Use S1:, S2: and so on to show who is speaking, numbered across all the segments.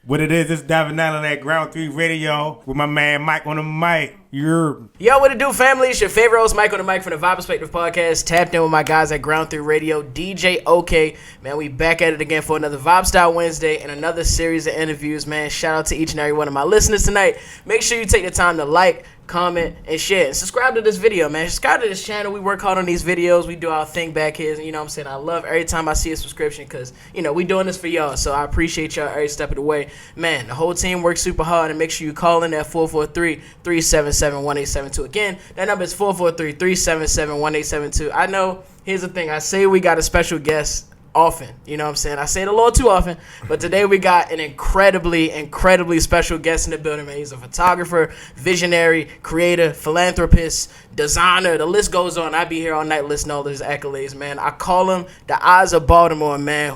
S1: What it is, this DVNLLN at Ground 3 Radio with my man Mike on the mic.
S2: Yo, what it do, family? It's your favorite host, Mike on the mic from the Vibe Perspective Podcast. Tapped in with my guys at Ground 3 Radio, DJ OK. Man, we back at it again for another Vibe Style Wednesday and another series of interviews, man. Shout out to each and every one of my listeners tonight. Make sure you take the time to like, comment, and share. And subscribe to this video, man. Subscribe to this channel. We work hard on these videos. We do our thing back here. You know what I'm saying? I love every time I see a subscription because, you know, we doing this for y'all. So I appreciate y'all every step of the way. Man, the whole team works super hard. And make sure you call in at 443-377-1872. Again, that number is 443-377-1872. I know, here's the thing. I say we got a special guest often, you know what I'm saying? I say it a little too often, but today we got an incredibly special guest in the building, man. He's a photographer, visionary, creator, philanthropist, designer. The list goes on. I be here all night listening to all his accolades, man. I call him the Eyes of Baltimore, man,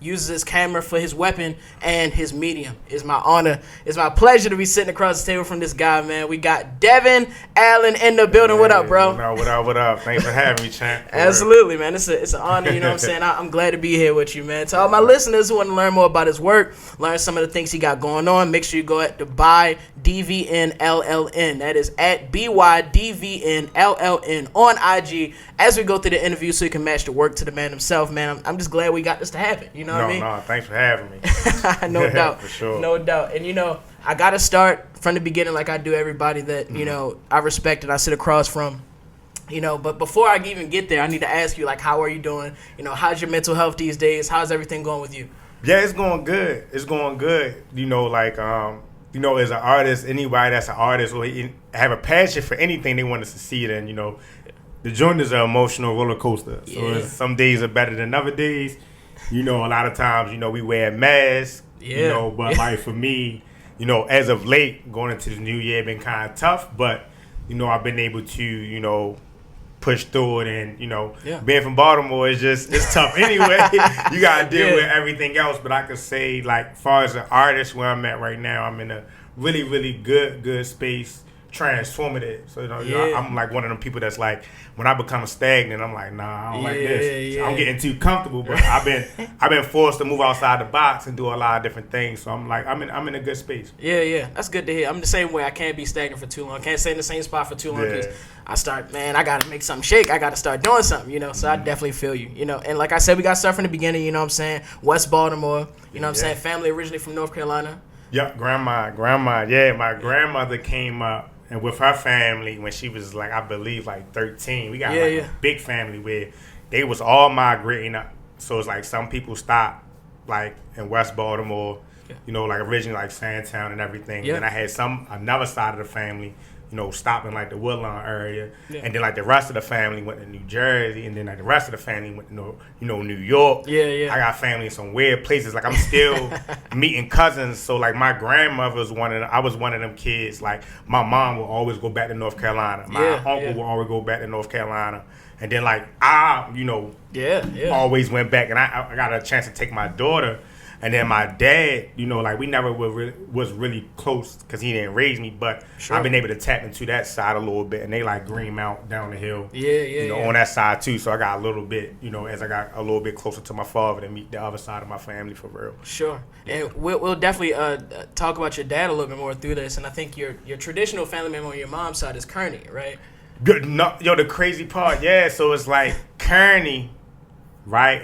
S2: uses his camera for his weapon and his medium. It's my honor. It's my pleasure to be sitting across the table from this guy, man. We got DVNLLN in the building. What up, bro?
S1: What up? Thanks for having me, champ.
S2: Absolutely, man. It's an honor, you know what I'm saying? I'm glad to be here with you, man. To all my listeners who want to learn more about his work, learn some of the things he got going on, make sure you go at to buy DVNLLN. That is at BYDVNLLN on IG as we go through the interview so you can match the work to the man himself, man. I'm just glad we got this to happen. You know what I mean?
S1: No, thanks for having me.
S2: No doubt.
S1: For sure.
S2: No doubt. And, you know, I got to start from the beginning like I do everybody that, you know, I respect and I sit across from. You know, but before I even get there, I need to ask you, like, how are you doing? You know, how's your mental health these days? How's everything going with you?
S1: Yeah, it's going good. It's going good. You know, like, you know, as an artist, anybody that's an artist or have a passion for anything they want to succeed in, you know, the joint is an emotional roller coaster. So some days are better than other days. You know, a lot of times, you know, we wear masks, you know, but like for me, you know, as of late, going into the new year, been kind of tough, but, you know, I've been able to, you know, push through it, and you know, being from Baltimore is it's tough anyway. You gotta deal with everything else. But I could say, like, as far as an artist, where I'm at right now, I'm in a really good space, transformative. So you know, I'm like one of them people that's like, when I become stagnant, I'm like, nah, I don't like this. I'm getting too comfortable. But I've been forced to move outside the box and do a lot of different things. So I'm like, I'm in a good space.
S2: Yeah, that's good to hear. I'm the same way. I can't be stagnant for too long. I can't stay in the same spot for too long because I gotta make something shake. I gotta start doing something, you know. So I definitely feel you, you know. And like I said, we got to start from the beginning, you know what I'm saying? West Baltimore, you know what I'm saying? Family originally from North Carolina.
S1: Yep, grandma. Yeah, my grandmother came up. And with her family, when she was like, I believe, like 13, we got a big family where they was all migrating up. So it's like some people stopped, like in West Baltimore, you know, like originally like Sandtown and everything. And then I had another side of the family, you know, stopping like the Woodlawn area. And then like the rest of the family went to New Jersey. And then like the rest of the family went to, you know, New York. I got family in some weird places. Like I'm still meeting cousins. So like my grandmother was I was one of them kids. Like my mom would always go back to North Carolina. My uncle would always go back to North Carolina. And then like you know, always went back. And I got a chance to take my daughter. And then my dad, you know, like we never was really close because he didn't raise me, but I've been able to tap into that side a little bit, and they like Greenmount down the hill, you know, on that side too. So I got a little bit, you know, as I got a little bit closer to my father to meet the other side of my family for real.
S2: Sure, and we'll definitely talk about your dad a little bit more through this, and I think your traditional family member on your mom's side is Kearney, right?
S1: Good, no, yo, the crazy part, so it's like Kearney, right,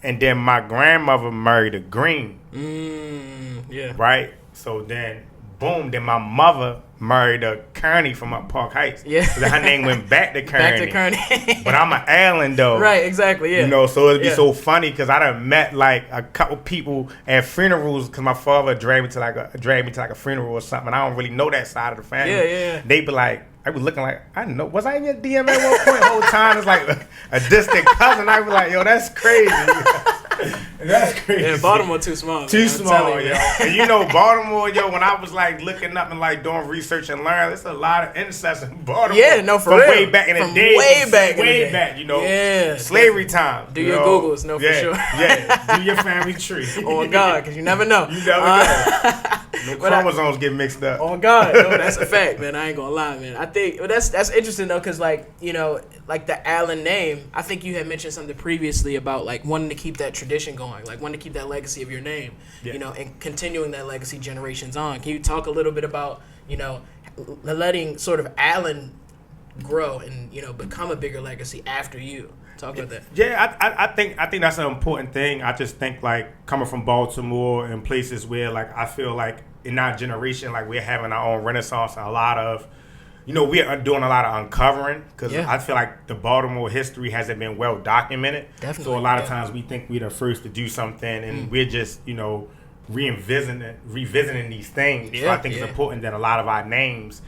S1: and then my grandmother married a Green. Right? So then, boom, then my mother married a Kearney from up Park Heights. So then her name went back to Kearney. But I'm an Allen, though.
S2: Right, exactly,
S1: You know, so it'd be so funny because I done met, like, a couple people at funerals because my father dragged me to like a funeral or something. And I don't really know that side of the family. They be like, I was looking like, I know, was I in your DM at one point? The whole time, it's like a distant cousin. I was like, yo, that's crazy. That's crazy.
S2: Yeah, Baltimore too small.
S1: Too small, yo. And you know, Baltimore, yo, when I was like looking up and like doing research and learning, there's a lot of incest in Baltimore.
S2: Yeah, no, for
S1: from
S2: real.
S1: Way back in the day.
S2: Way
S1: back, you know. Slavery time.
S2: Do your Googles, for sure.
S1: Do your family tree.
S2: Oh, God, because you never know.
S1: You never know. No chromosomes get mixed up.
S2: Oh God, no, that's a fact, man. I ain't gonna lie, man. I think that's interesting though, cause like like the Allen name. I think you had mentioned something previously about like wanting to keep that tradition going, like wanting to keep that legacy of your name, and continuing that legacy generations on. Can you talk a little bit about letting sort of Allen grow and become a bigger legacy after you? Talk about that.
S1: Yeah, I think that's an important thing. I just think like coming from Baltimore and places where like I feel like in our generation like we're having our own renaissance and a lot of we are doing a lot of uncovering because I feel like the Baltimore history hasn't been well documented.
S2: Definitely.
S1: So a lot of times we think we're the first to do something and we're just revisiting these things.
S2: Yeah,
S1: so I think it's important that a lot of our names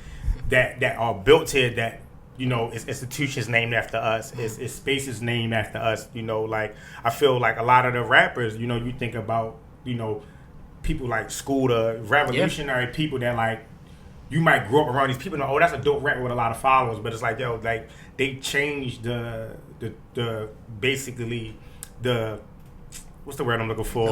S1: that are built here that it's institutions named after us. It's spaces named after us. Like I feel like a lot of the rappers, you think about, people like Scooter, revolutionary people that like you might grow up around these people and that's a dope rapper with a lot of followers, but it's like like they changed the basically the what's the word I'm looking for?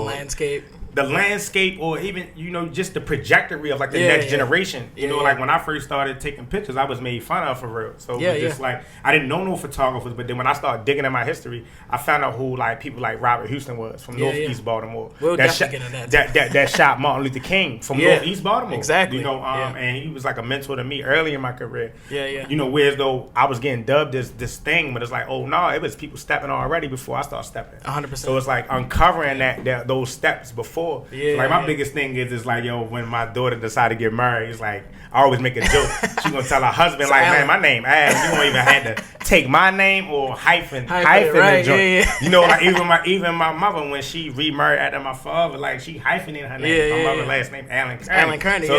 S1: The landscape, or even just the trajectory of like the next generation. Like when I first started taking pictures, I was made fun of for real. So it was just like I didn't know no photographers, but then when I started digging in my history, I found out who like people like Robert Houston was from Northeast Baltimore.
S2: We'll definitely get into that.
S1: That shot Martin Luther King from Northeast Baltimore.
S2: Exactly.
S1: And he was like a mentor to me early in my career.
S2: Yeah.
S1: Whereas though I was getting dubbed this thing, but it's like, oh no, it was people stepping already before I started stepping.
S2: 100%.
S1: So it's like uncovering those steps before. My biggest thing is like, when my daughter decided to get married, it's like I always make a joke. She gonna tell her husband like, man, my name Adam. You won't even have to take my name or hyphen
S2: right?
S1: The joint. Like even my mother when she remarried after my father, like she hyphenated her name. My mother's last name Allen Kearney. So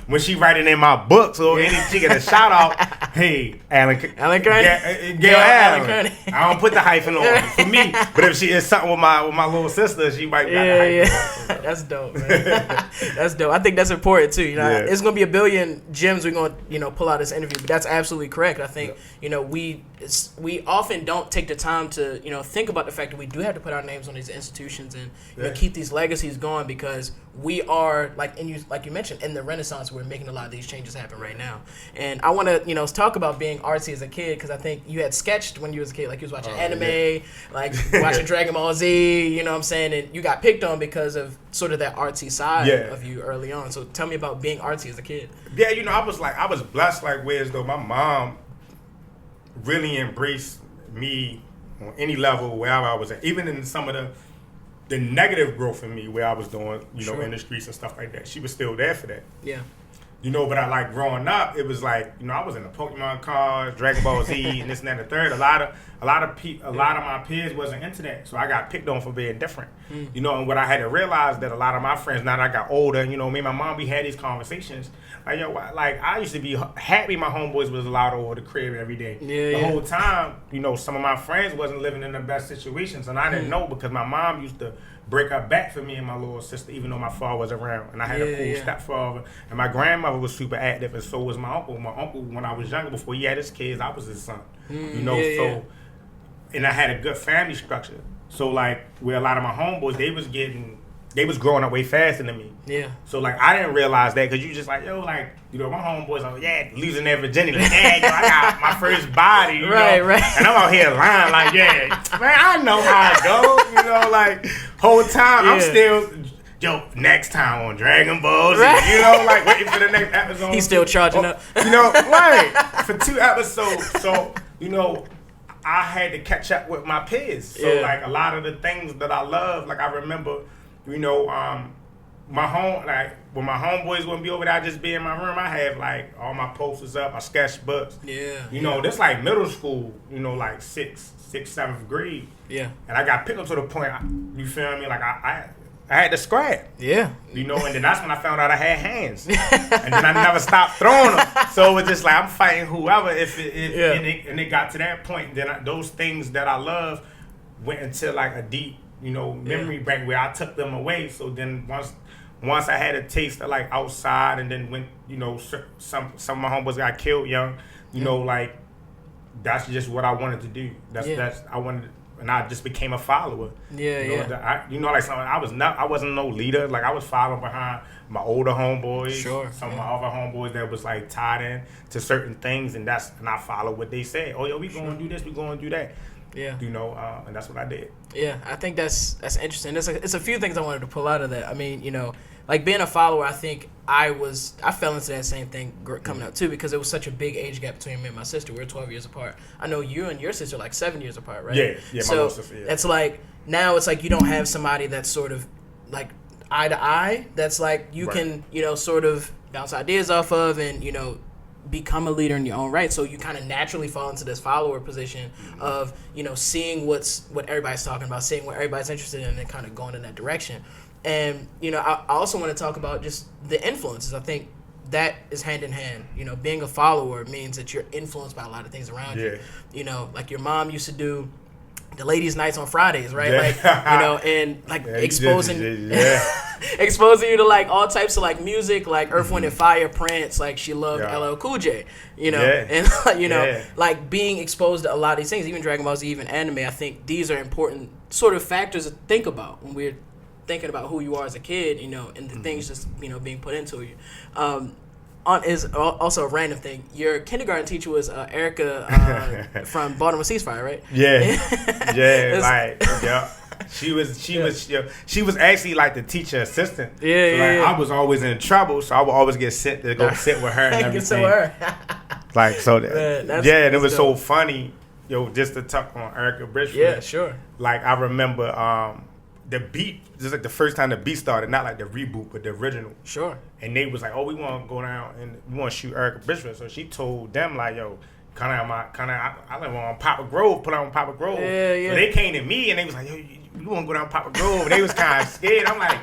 S1: when she write it in my books or she get a shout out, hey Allen Kearney, Gail Allen Kearney. I don't put the hyphen on for me, but if she is something with my little sister, she might got the hyphen.
S2: That's dope, man. That's dope. I think that's important too. It's gonna be a billion gems we're gonna pull out this interview, but that's absolutely correct. I think we often don't take the time to think about the fact that we do have to put our names on these institutions and keep these legacies going, because we are like you mentioned in the Renaissance. We're making a lot of these changes happen right now, and I want to talk about being artsy as a kid, because I think you had sketched when you was a kid, like you was watching anime, like watching Dragon Ball Z. You know what I'm saying, and you got picked on because of sort of that artsy side of you early on. So tell me about being artsy as a kid.
S1: Yeah, I was blessed like whereas though my mom really embraced me on any level wherever I was at, even in some of the negative growth in me where I was doing, in the streets and stuff like that. She was still there for that.
S2: Yeah.
S1: But I like growing up, it was like, I was in the Pokemon cards, Dragon Ball Z, and this and that and the third. A lot of my peers wasn't into that, so I got picked on for being different. And what I had to realize that a lot of my friends, now that I got older, me and my mom, we had these conversations. Like, I used to be happy my homeboys was allowed over the crib every day. The whole time, some of my friends wasn't living in the best situations, and I didn't know because my mom used to break up back for me and my little sister, even though my father was around. And I had a cool stepfather. And my grandmother was super active, and so was my uncle. My uncle, when I was younger, before he had his kids, I was his son. So, and I had a good family structure. So, like, where a lot of my homeboys, they was growing up way faster than me.
S2: Yeah.
S1: So, like, I didn't realize that because you just like, my homeboys are, losing their virginity. Like, I got my first body,
S2: right.
S1: And I'm out here lying like, man, I know how it goes, like, whole time I'm still, next time on Dragon Ball Z, like, waiting for the next episode.
S2: He's still charging up.
S1: Right, for 2 episodes. So, I had to catch up with my peers. So, like, a lot of the things that I love, like, I remember, my home, like, when my homeboys wouldn't be over there, I'd just be in my room. I have, like, all my posters up, my sketchbooks. This like middle school, like 6th, 7th grade.
S2: Yeah.
S1: And I got picked up to the point, you feel me? Like, I had to scrap.
S2: Yeah.
S1: And then that's when I found out I had hands. And then I never stopped throwing them. So it was just like, I'm fighting whoever. And it got to that point, then those things that I love went into, like, a deep, memory bank where I took them away. So then once I had a taste of, like, outside, and then when, some of my homeboys got killed young, like, that's just what I wanted to do. I wanted and I just became a follower.
S2: Yeah,
S1: Like I wasn't no leader. Like I was following behind my older homeboys.
S2: Sure.
S1: Some of my other homeboys that was like tied in to certain things, and I followed what they said. Oh, yo, we gonna do this, we gonna do that.
S2: Yeah.
S1: And that's what I did.
S2: Yeah, I think that's interesting. It's a few things I wanted to pull out of that. I mean, like being a follower, I think I fell into that same thing coming up too, because it was such a big age gap between me and my sister. We're 12 years apart. I know you and your sister are like 7 years apart, right?
S1: Yeah,
S2: so
S1: my little sister, yeah.
S2: It's like, now it's like you don't have somebody that's sort of like eye to eye, that's like you can, sort of bounce ideas off of and, become a leader in your own right. So you kind of naturally fall into this follower position of, seeing what everybody's talking about, seeing what everybody's interested in, and kind of going in that direction. And, I also want to talk about just the influences. I think that is hand in hand. Being a follower means that you're influenced by a lot of things around you. Like your mom used to do the ladies' nights on Fridays, right?
S1: Yeah.
S2: Like, and like exposing you to like all types of like music, like Earth, Wind and Fire, Prince. Like she loved LL Cool J, and like being exposed to a lot of these things, even Dragon Ball Z, even anime. I think these are important sort of factors to think about when we're thinking about who you are as a kid, and the things just being put into you. Is also a random thing. Your kindergarten teacher was Erica from Baltimore Ceasefire, right?
S1: She was actually like the teacher assistant.
S2: I
S1: was always in trouble, so I would always get sent to go sit with her and everything. And it was so funny, just to talk on Erica Bridgeford.
S2: Yeah, sure.
S1: Like I remember the beat, just like the first time the beat started, not like the reboot, but the original.
S2: Sure.
S1: And they was like, oh, we want to go down and we want to shoot Erica Bridgeford. So she told them like, yo, I live on Papa Grove, put on Papa Grove.
S2: Yeah.
S1: So they came to me and they was like, yo, you want to go down Papa Grove? And they was kind of scared. I'm like,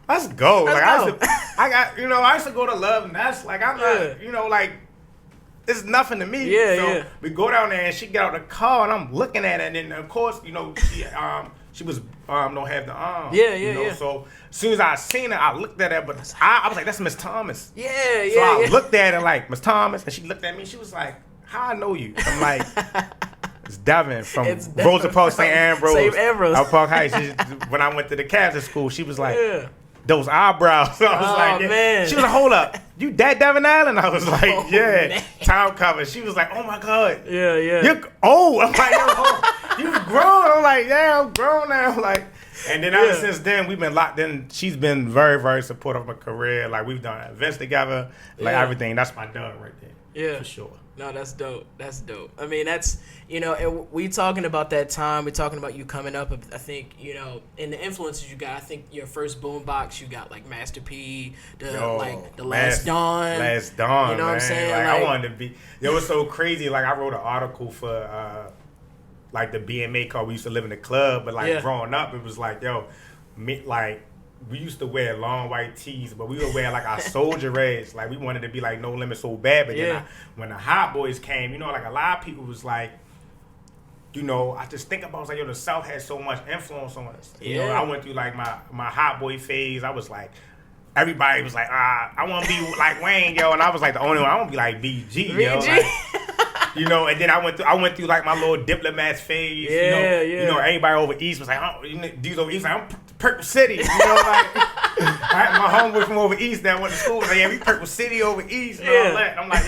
S1: let's go. I used to go to Love and that's like, I'm not, like, it's nothing to me. We go down there and she get out the car and I'm looking at it, and then of course, she was don't have the arm. So as soon as I seen her, I looked at her, but I was like, that's Miss Thomas. So I looked at her like, Miss Thomas, and she looked at me. She was like, how I know you? I'm like, it's Devin from Rosa Park St. Ambrose. Out Park Heights. When I went to the Catholic school, she was like, those eyebrows. So I was like,
S2: man.
S1: She was like, hold up, you that DVNLLN? I was like, man. Time cover. She was like, oh my God. You're old. I'm like, you grown. I'm like, yeah, I'm grown now. Like, and then ever since then, we've been locked in. She's been very, very supportive of my career. Like, we've done events together, like everything. That's my dog right there.
S2: Yeah.
S1: For sure.
S2: No, that's dope. That's dope. I mean, that's, and we talking about that time. We're talking about you coming up. I think, in the influences you got, I think your first boombox, you got like Master P, the Last Dawn.
S1: Last Dawn,
S2: you know
S1: man.
S2: What I'm saying?
S1: Like, I wanted to be. It was so crazy. Like, I wrote an article for like the BMA called We Used to Live in the Club, but like growing up, it was like, we used to wear long white tees, but we would wear like our soldier reds. Like, we wanted to be like No Limit so bad. But then when the Hot Boys came, like a lot of people was like, I just think about, like, the South had so much influence on us. I went through like my Hot Boy phase. I was like, everybody was like, I want to be like Wayne, and I was like the only one. I want to be like BG, Like, and then I went through like my little Diplomats phase. Everybody over East was like, dudes over East, like, I'm Purple City. Like, my homeboy from over East that went to school was like, yeah, we Purple City over East and all that. And I'm like,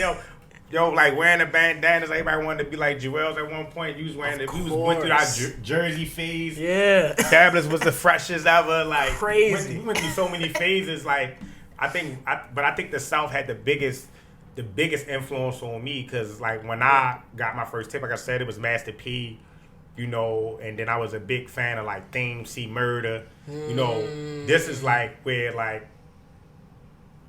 S1: yo, like wearing the bandanas. Everybody wanted to be like Jewels at one point. You was wearing we went through our jersey phase. Fabulous was the freshest ever. Like,
S2: crazy.
S1: We went through so many phases. Like, I think the South had the biggest influence on me, because like when I got my first tip, like I said, it was Master P, and then I was a big fan of like Theme C Murder. This is like where like,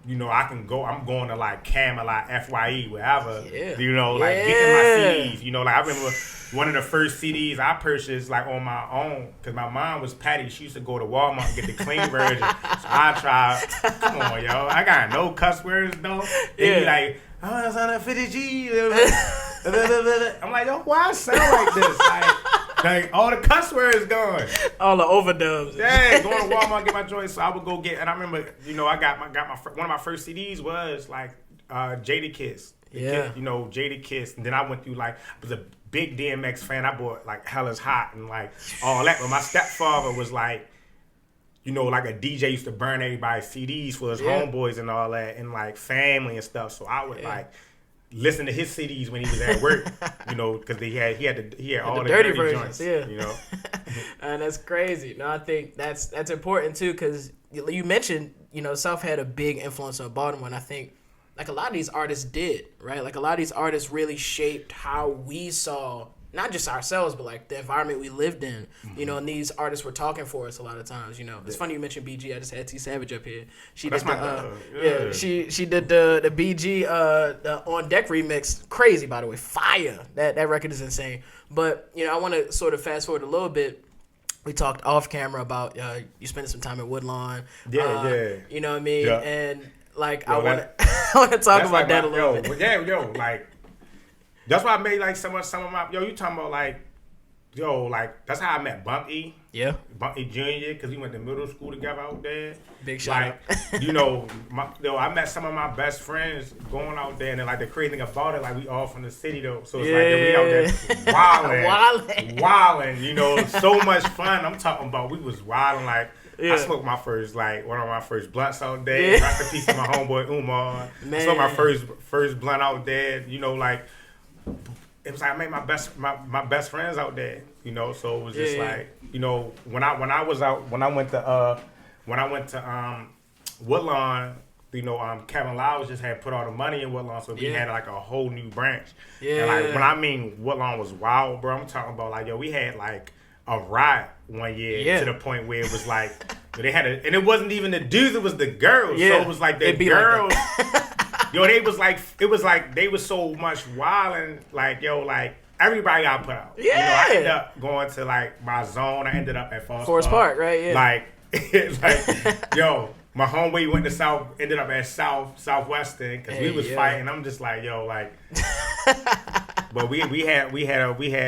S1: I can go. I'm going to like Camelot, FYE, wherever. Getting my CDs. Like I remember one of the first CDs I purchased like on my own, because my mom was Patty. She used to go to Walmart and get the clean version. So I tried. Come on, yo. I got no cuss words though. They be like, oh, that's 150G. I'm like, yo, why I sound like this? Like all the cuss words gone.
S2: All the overdubs.
S1: Yeah, going to Walmart, get my joints. So I would go get, and I remember, I got one of my first CDs was like Jadakiss. You know, Jada Kiss. And then I went through, like, I was a big DMX fan. I bought, like, Hella's Hot and, like, all that. But my stepfather was, like, you know, like a DJ used to burn everybody's CDs for his homeboys and all that, and, like, family and stuff. So I would, like, listen to his CDs when he was at work, you know, because he had all the dirty versions, joints, you know.
S2: And that's crazy. No, I think that's important too, because you mentioned, you know, South had a big influence on Baltimore, and I think like a lot of these artists did, right? Like a lot of these artists really shaped how we saw not just ourselves, but like the environment we lived in, you know, and these artists were talking for us a lot of times, you know. It's funny you mentioned BG. I just had T Savage up here. She did she did the BG the On Deck remix. Crazy, by the way. Fire. That record is insane. But, you know, I want to sort of fast forward a little bit. We talked off camera about you spending some time at Woodlawn. You know what I mean? Yeah. And like I want to talk about that a little bit.
S1: Like that's why I made like some of my you talking about like that's how I met Bunky.
S2: Yeah.
S1: Bunky Jr. because we went to middle school together out there.
S2: Big shout
S1: out. You know, I met some of my best friends going out there, and then like the crazy thing about it, like we all from the city though, so it's like we out there wilding. You know, so much fun. I'm talking about we was wilding like. Yeah. I smoked my first, like, one of my first blunts out there. Yeah. Rest in peace to my homeboy Umar. I smoked my first blunt out there. You know, like, it was like I made my best friends out there. You know, so it was just like, you know, when I went to Woodlawn, you know, Kevin Lyles just had put all the money in Woodlawn, so we had like a whole new branch. Yeah. And like when I mean Woodlawn was wild, bro, I'm talking about like we had like a riot one year to the point where it was like they had and it wasn't even the dudes, it was the girls. Yeah. So it was like the girls. Like they was like they was so much wild and like like everybody got put out. Yeah. You know, I ended up going to like my zone. I ended up at Forest Park,
S2: right? Yeah.
S1: Like it's like my homeboy went to ended up at Southwestern because we was fighting. I'm just like like. But we had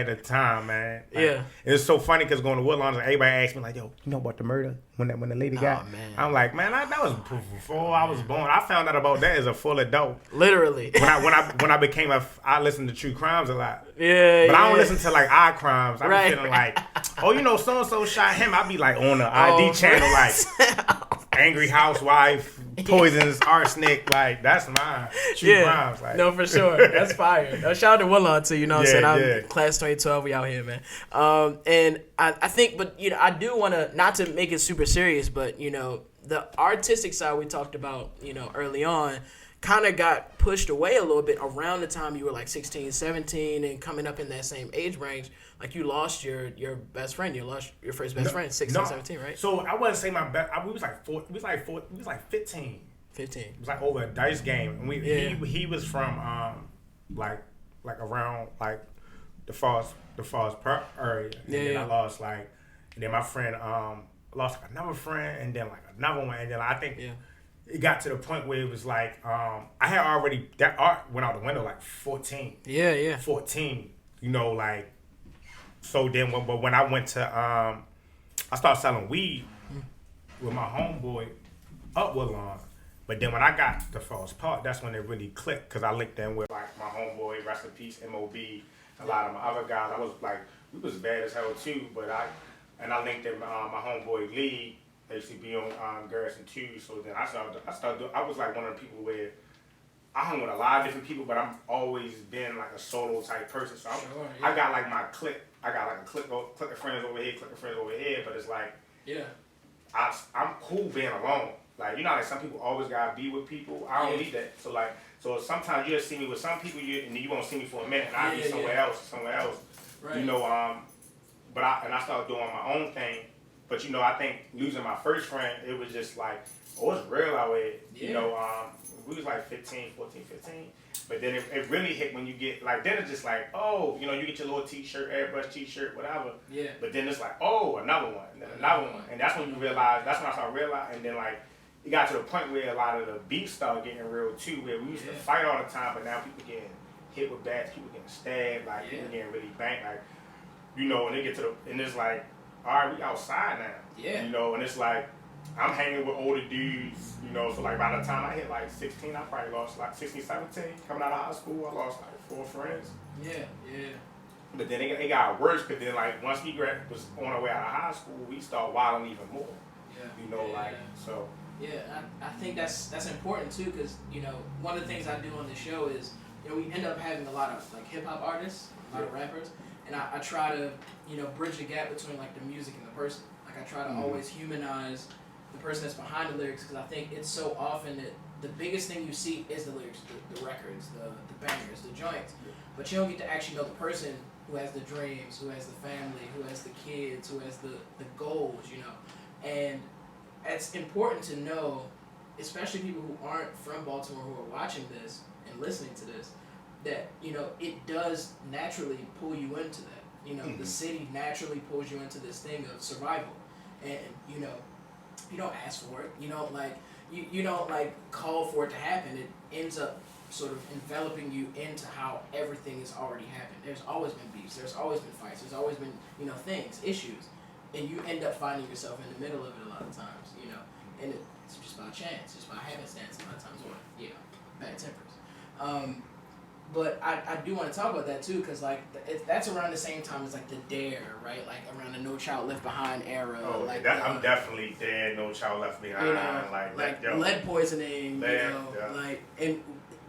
S1: a time, man. Like, it's so funny because going to Woodlawn, everybody asked me like, "Yo, you know about the murder when the lady got?"
S2: Man.
S1: I'm like, man, that was before I was born. I found out about that as a full adult.
S2: Literally.
S1: When I became I listened to true crimes a lot. Yeah. But I don't listen to like odd crimes. I be feeling like, oh, you know, so and so shot him. I be like on the ID channel like. Angry housewife, poisons, arsenic, like that's mine. True crimes, like.
S2: No, for sure. That's fire. Shout out to Woodlawn too, you know what I'm saying? I'm class 2012, we out here, man. And I think, but you know, I do want to, not to make it super serious, but you know, the artistic side we talked about, you know, early on, kind of got pushed away a little bit around the time you were like 16, 17 and coming up in that same age range. Like you lost your best friend. You lost your first best friend, 16, 17, right?
S1: So I wouldn't say my best. We was like 15.
S2: 15.
S1: It was like over a dice game. And he was from like around like the Falls Park area. And then I lost and then my friend lost another friend and then like another one and then I think it got to the point where it was like I had already that art went out the window like 14. 14. You know, like. So then, when I went to, I started selling weed with my homeboy up Woodlawn. But then when I got to Falls Park, that's when it really clicked because I linked in with like my homeboy, rest in peace, MOB, a lot of my other guys. I was like, we was bad as hell too. But I linked in my homeboy Lee. They used to be on Garrison too. So then I was like one of the people where. I hung with a lot of different people, but I've always been like a solo type person. So I got like my clique. I got like a clique of friends over here, clique of friends over here. But it's like, I'm cool being alone. Like, you know, like some people always gotta be with people. I don't need that. So sometimes you'll see me with some people, and then you won't see me for a minute, and I'll be somewhere else. Right. You know, but I started doing my own thing. But you know, I think losing my first friend, it was just like, it's real out here. You know, we was like 14, 15. But then it really hit when you get, like, then it's just like, you know, you get your little t-shirt, airbrush t-shirt, whatever. Yeah. But then it's like, another one, and then another one. And that's when you realize, that's when I started realizing, and then, like, it got to the point where a lot of the beef started getting real, too, where we used to fight all the time, but now people getting hit with bats, people getting stabbed, like, people getting really banged, like, you know, and they get to and it's like, all right, we outside now. Yeah. You know, and it's like, I'm hanging with older dudes, you know, so like by the time I hit like 16, I probably lost like 16, 17. Coming out of high school, I lost like 4 friends.
S2: Yeah.
S1: But then it got worse because then like once we was on our way out of high school, we start wilding even more.
S2: Yeah.
S1: You know, like, so.
S2: Yeah, I think that's important too, because, you know, one of the things I do on the show is, you know, we end up having a lot of like hip hop artists, a lot of rappers, and I try to, you know, bridge the gap between like the music and the person. Like I try to always humanize the person that's behind the lyrics, because I think it's so often that the biggest thing you see is the lyrics, the records, the bangers, the joints, but you don't get to actually know the person who has the dreams, who has the family, who has the kids, who has the goals, you know. And it's important to know, especially people who aren't from Baltimore who are watching this and listening to this, that, you know, it does naturally pull you into that. You know, the city naturally pulls you into this thing of survival. And, you know, you don't ask for it. You don't like you don't like call for it to happen. It ends up sort of enveloping you into how everything has already happened. There's always been beefs. There's always been fights. There's always been, you know, things, issues, and you end up finding yourself in the middle of it a lot of times. You know, and it's just by chance, just by happenstance a lot of times, or bad tempers. But I do want to talk about that too, because like that's around the same time as like the Dare, right? Like around the No Child Left Behind era.
S1: Oh,
S2: like
S1: I'm definitely Dare, No Child Left Behind.
S2: You know, like lead poisoning.
S1: Lead,
S2: you know, like, and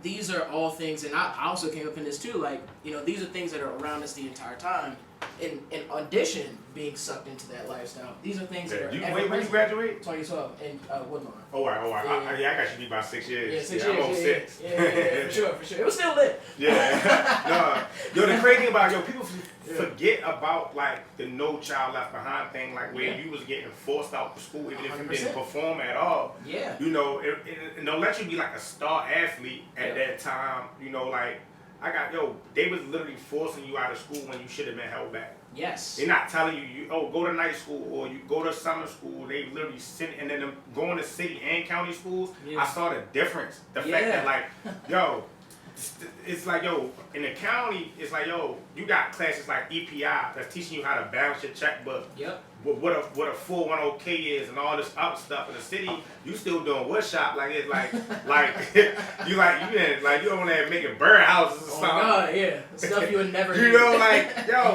S2: these are all things, and I also came up in this too. Like, you know, these are things that are around us the entire time. In addition, being sucked into that lifestyle. These are things that are.
S1: When you graduate?
S2: 2012 in Woodlawn.
S1: Oh, all right. I got you beat by 6 years.
S2: Yeah, 6 years.
S1: I'm on 6.
S2: Yeah, for sure. It was still lit.
S1: Yeah. No. Yo, the crazy thing about people forget about like the No Child Left Behind thing, like where you was getting forced out of school even 100%. If you didn't perform at all.
S2: Yeah.
S1: You know, it don't let you be like a star athlete at that time. You know, like. They was literally forcing you out of school when you should have been held back.
S2: Yes.
S1: They're not telling you, go to night school or you go to summer school. They literally send, and then going to city and county schools, I saw the difference. The fact that like, it's like, in the county, it's like, you got classes like EPI that's teaching you how to balance your checkbook.
S2: Yep.
S1: What a 410K is and all this other stuff. In the city, you still doing wood shop like it's like you don't there making bird houses or something.
S2: Oh God, yeah, stuff you would never.
S1: You know,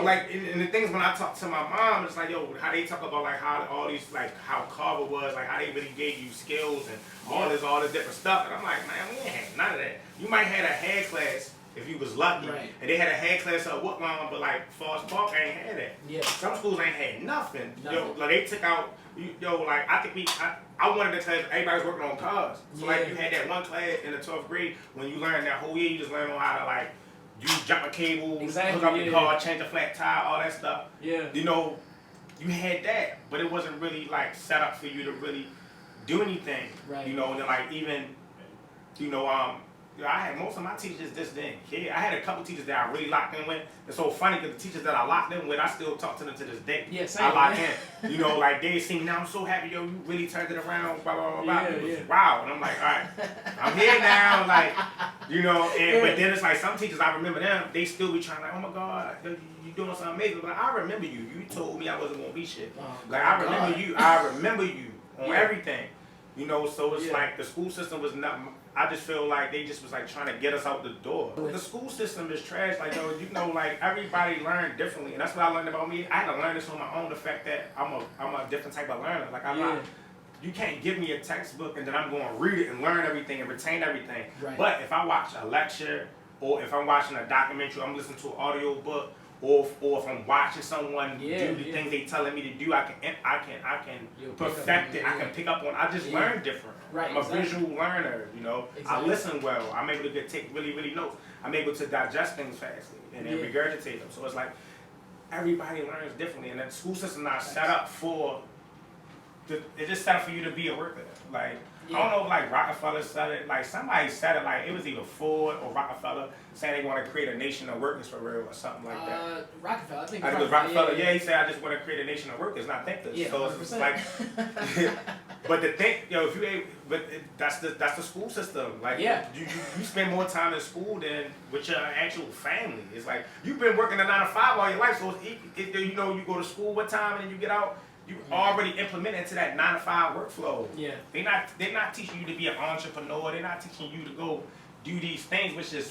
S1: like and the things when I talk to my mom, it's like how they talk about like how all these like how Carver was like how they really gave you skills and all this different stuff, and I'm like, man, we ain't had none of that. You might have had a hair class if you was lucky, and they had a hair class at Woodlawn, but like Forest Park ain't had that.
S2: Yeah.
S1: Some schools ain't had nothing. Like they took out, like I think I wanted to class everybody was working on cars. So like you had that one class in the 12th grade when you learned that whole year, you just learned on how to like use jumper cables, hook up your car, change a flat tire, all that stuff.
S2: Yeah.
S1: You know, you had that, but it wasn't really like set up for you to really do anything.
S2: Right.
S1: You know, and then like even, I had most of my teachers just didn't care. I had a couple teachers that I really locked in with. It's so funny because the teachers that I locked in with, I still talk to them to this day.
S2: Yeah, same.
S1: I locked in. You know, like they see me now, I'm so happy, you really turned it around, blah, blah, blah, blah. It was wow. And I'm like, all right, I'm here now, like, but then it's like some teachers, I remember them, they still be trying like, oh my God, you doing something amazing. But I remember you. You told me I wasn't going to be shit. Oh, like, I remember you on everything. You know, so it's like the school system was not. I just feel like they just was like trying to get us out the door. The school system is trash. Like like everybody learned differently, and that's what I learned about me. I had to learn this on my own. The fact that I'm a different type of learner. Like you can't give me a textbook and then I'm going to read it and learn everything and retain everything.
S2: Right.
S1: But if I watch a lecture or if I'm watching a documentary, I'm listening to an audio book. Or if I'm watching someone do the things they telling me to do, I can perfect it. I can pick up on. I just learn different.
S2: Right,
S1: I'm a visual learner.
S2: Exactly.
S1: I listen well. I'm able to take really notes. I'm able to digest things fastly and then regurgitate them. So it's like everybody learns differently, and the school system not set up for. It's just set up for you to be a worker. Like I don't know if like Rockefeller said it. Like somebody said it. Like it was either Ford or Rockefeller saying they want to create a nation of workers for real or something like that.
S2: Rockefeller, I think
S1: it was Rockefeller. Yeah, he said I just want to create a nation of workers, not thinkers.
S2: Yeah,
S1: so it's like, but the thing, that's the school system. Like you spend more time in school than with your actual family. It's like you've been working a 9 to 5 all your life, so you go to school what time and then you get out. You already implement into that 9-to-5 workflow.
S2: Yeah.
S1: They're not teaching you to be an entrepreneur. They're not teaching you to go do these things, which is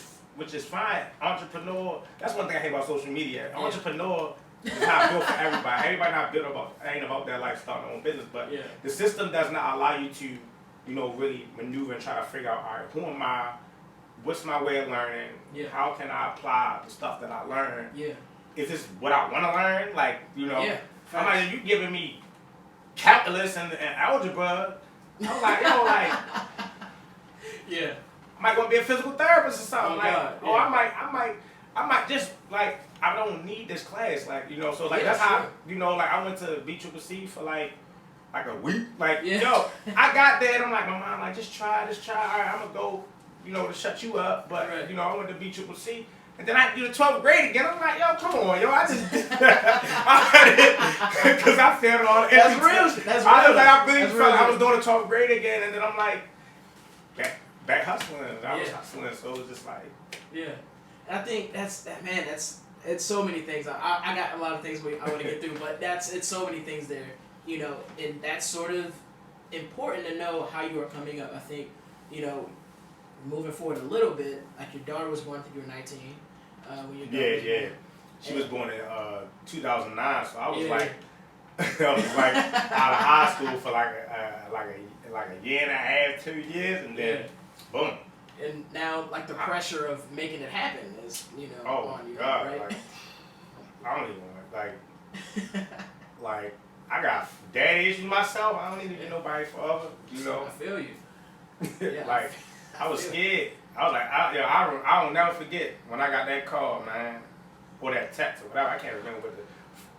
S1: fine. Entrepreneur. That's one thing I hate about social media.
S2: Yeah.
S1: Entrepreneur is not built for everybody. Everybody not built ain't about that life starting their own business. But the system does not allow you to, really maneuver and try to figure out, all right, who am I? What's my way of learning?
S2: Yeah.
S1: How can I apply the stuff that I learned?
S2: Yeah. Is
S1: this what I want to learn? Like,
S2: Yeah.
S1: I'm like, you giving me calculus and algebra. I'm like,
S2: yeah.
S1: I might want to be a physical therapist or something. I might just, like, I don't need this class. Like, so, like, that's how, like, I went to BCCC for, like a week. Like, I got there and I'm like, my mom, like, just try. All right, I'm going to go, to shut you up. But, I went to BCCC. And then I do the 12th grade again. I'm like, yo, come on, yo. I just, because I failed all the
S2: That's real. That's real.
S1: I really felt I was doing the 12th grade again. And then I'm like, back hustling. I was hustling. So it was just like.
S2: Yeah. And I think it's so many things. I got a lot of things I want to get through, but it's so many things there, and that's sort of important to know how you are coming up. I think, moving forward a little bit, like your daughter was born, I think you were 19. When your daughter was born.
S1: She was born in 2009, so I was like, I was like out of high school for like a year and a half, 2 years, and then boom.
S2: And now, like, the pressure of making it happen is, on you,
S1: God,
S2: right?
S1: Like, I don't even like I got daddy issues myself. I don't need to get nobody forever,
S2: I feel you. Yeah,
S1: like, I was scared. I was like, I will never forget when I got that call, man, or that text or whatever. I can't remember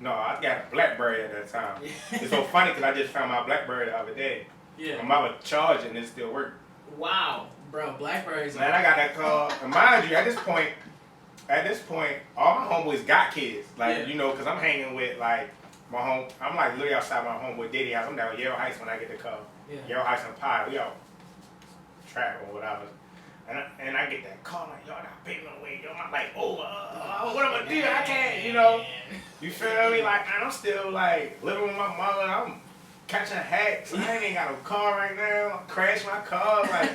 S1: I got a BlackBerry at that time. It's so funny because I just found my BlackBerry the other day.
S2: Yeah.
S1: My mother charged it and it still worked.
S2: Wow, bro, BlackBerry's.
S1: Man, I got that call. And mind you, at this point, all my homeboys got kids. Like, because I'm hanging with, like, I'm like literally outside my homeboy Diddy house. I'm down at Yale Heights when I get the call.
S2: Yeah.
S1: Yale Heights and Pie. We all trap or whatever. And I get that call, like, yo, I got baby on the way. Yo, I'm like, what am I gonna do? I can't, You feel me? Like, man, I'm still, like, living with my mother. I'm catching hacks. I ain't got no car right now. I crashed my car. Like,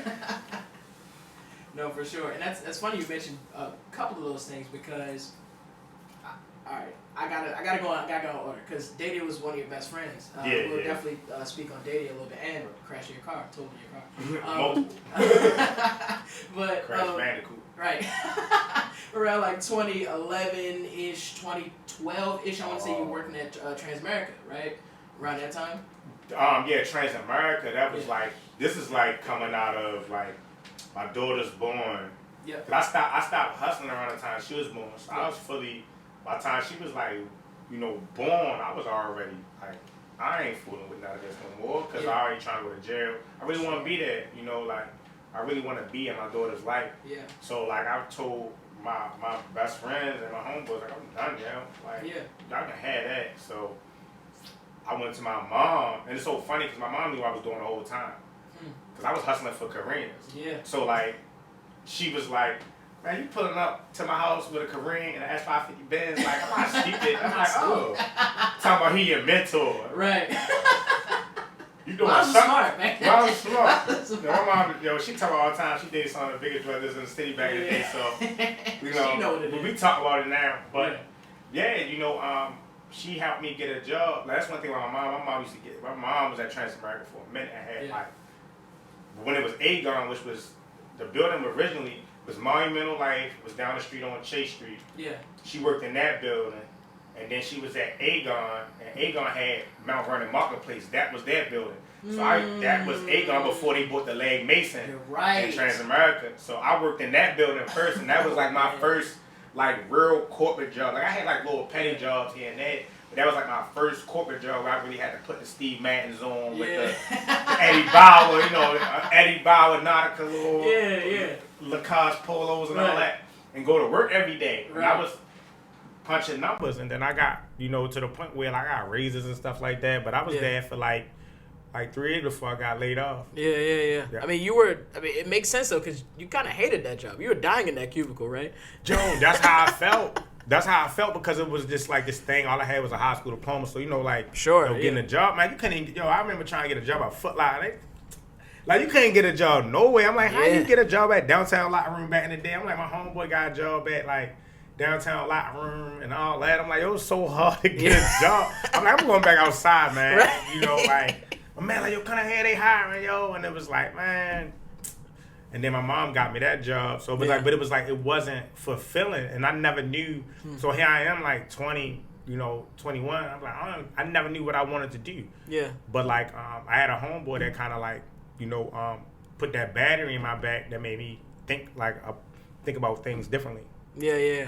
S2: no, for sure. And that's funny you mentioned a couple of those things because, all right, I gotta go in order because Dady was one of your best friends. We'll definitely speak on Dady a little bit and crashing your car, totaling your car. But
S1: Crash Bandicoot.
S2: Right. Around like 2011-ish, 2012-ish, I want to say you were working at Transamerica, right? Around that time?
S1: Transamerica. That was like, this is like coming out of like my daughter's born.
S2: Yeah.
S1: I stopped hustling around the time she was born. So I was fully, by the time she was like, born, I was already like, I ain't fooling with none of this no more because I already trying to go to jail. I really want to be there, like, I really want to be in my daughter's life.
S2: Yeah. So
S1: like I told my best friends and my homeboys, like, I'm done now. Like, y'all can have that. So I went to my mom, and it's so funny because my mom knew what I was doing the whole time. Because I was hustling for Koreans. Yeah. So like, she was like, man, you pulling up to my house with a Korean and an S550 Benz, like, I'm not stupid. I'm like, oh. Talking about he your mentor.
S2: Right.
S1: You doing
S2: Mom's smart, man.
S1: Mom's smart. My mom, she talk all the time. She did some of the biggest brothers in the city back in the day, so,
S2: she know what it is.
S1: We talk about it now. But, she helped me get a job. That's one thing about my mom used to get. My mom was at Transamerica for a minute and had, like, when it was Aegon, which was, the building originally was Monumental Life, was down the street on Chase Street. Yeah. She worked in that building. And then she was at Aegon, and Aegon had Mount Vernon Marketplace. That was their building. So that was Aegon before they bought the Legg Mason in Transamerica. So I worked in that building first, and that was like my first like real corporate job. Like I had like little petty jobs here and there, but that was like my first corporate job where I really had to put the Steve Mattins on with the Eddie Bauer, Eddie Bauer Nautica little Lacoste polos and all that, and go to work every day. And I was punching numbers, and then I got, to the point where I got raises and stuff like that, but I was there for like 3 years before I got laid off.
S2: Yeah. I mean, it makes sense though, because you kind of hated that job. You were dying in that cubicle, right?
S1: Joe, that's how I felt. that's how I felt because it was just like this thing. All I had was a high school diploma. So, like, getting a job, man, you couldn't even, I remember trying to get a job at Foot Locker. Like, you couldn't get a job nowhere. I'm like, how you get a job at Downtown Locker Room back in the day? I'm like, my homeboy got a job at, like, Downtown Locker Room and all that. I'm like, it was so hard to get a job. I'm like, I'm going back outside, man. Right. Like, man, like, yo, kind of hair they hiring, yo. And it was like, man. And then my mom got me that job. So it was like, but it was like, it wasn't fulfilling. And I never knew. So here I am, like 20, 21. I'm like, I never knew what I wanted to do. Yeah. But like, I had a homeboy that kind of like, put that battery in my back that made me think about things differently.
S2: Yeah.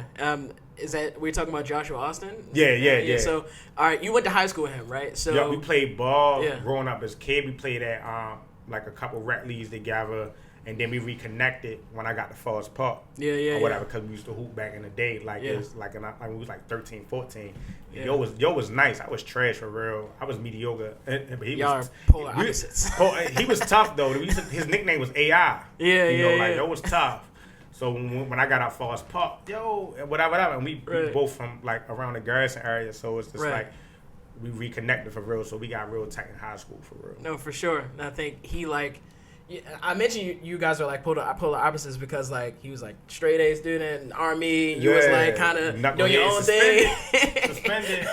S2: Is that we're talking about Joshua Austin?
S1: Yeah.
S2: So, all right, you went to high school with him, right? So
S1: yeah, we played ball growing up as a kid. We played at like a couple rec leagues together, and then we reconnected when I got to Forest Park. Or whatever, because we used to hoop back in the day. Like it was like when we was like 13, 14. Yeah. Yo was nice. I was trash for real. I was mediocre. But he
S2: Y'all was polar opposites.
S1: He was tough though. His nickname was AI. Yo was tough. So when I got out Forest Park, whatever, and we both from like around the Garrison area, so it's just like we reconnected for real. So we got real tight in high school for real.
S2: No, for sure. And I think he like, I mentioned you guys are like polar opposites because like he was like straight A student, and Army. You was like kind of doing your own thing.
S1: Suspended.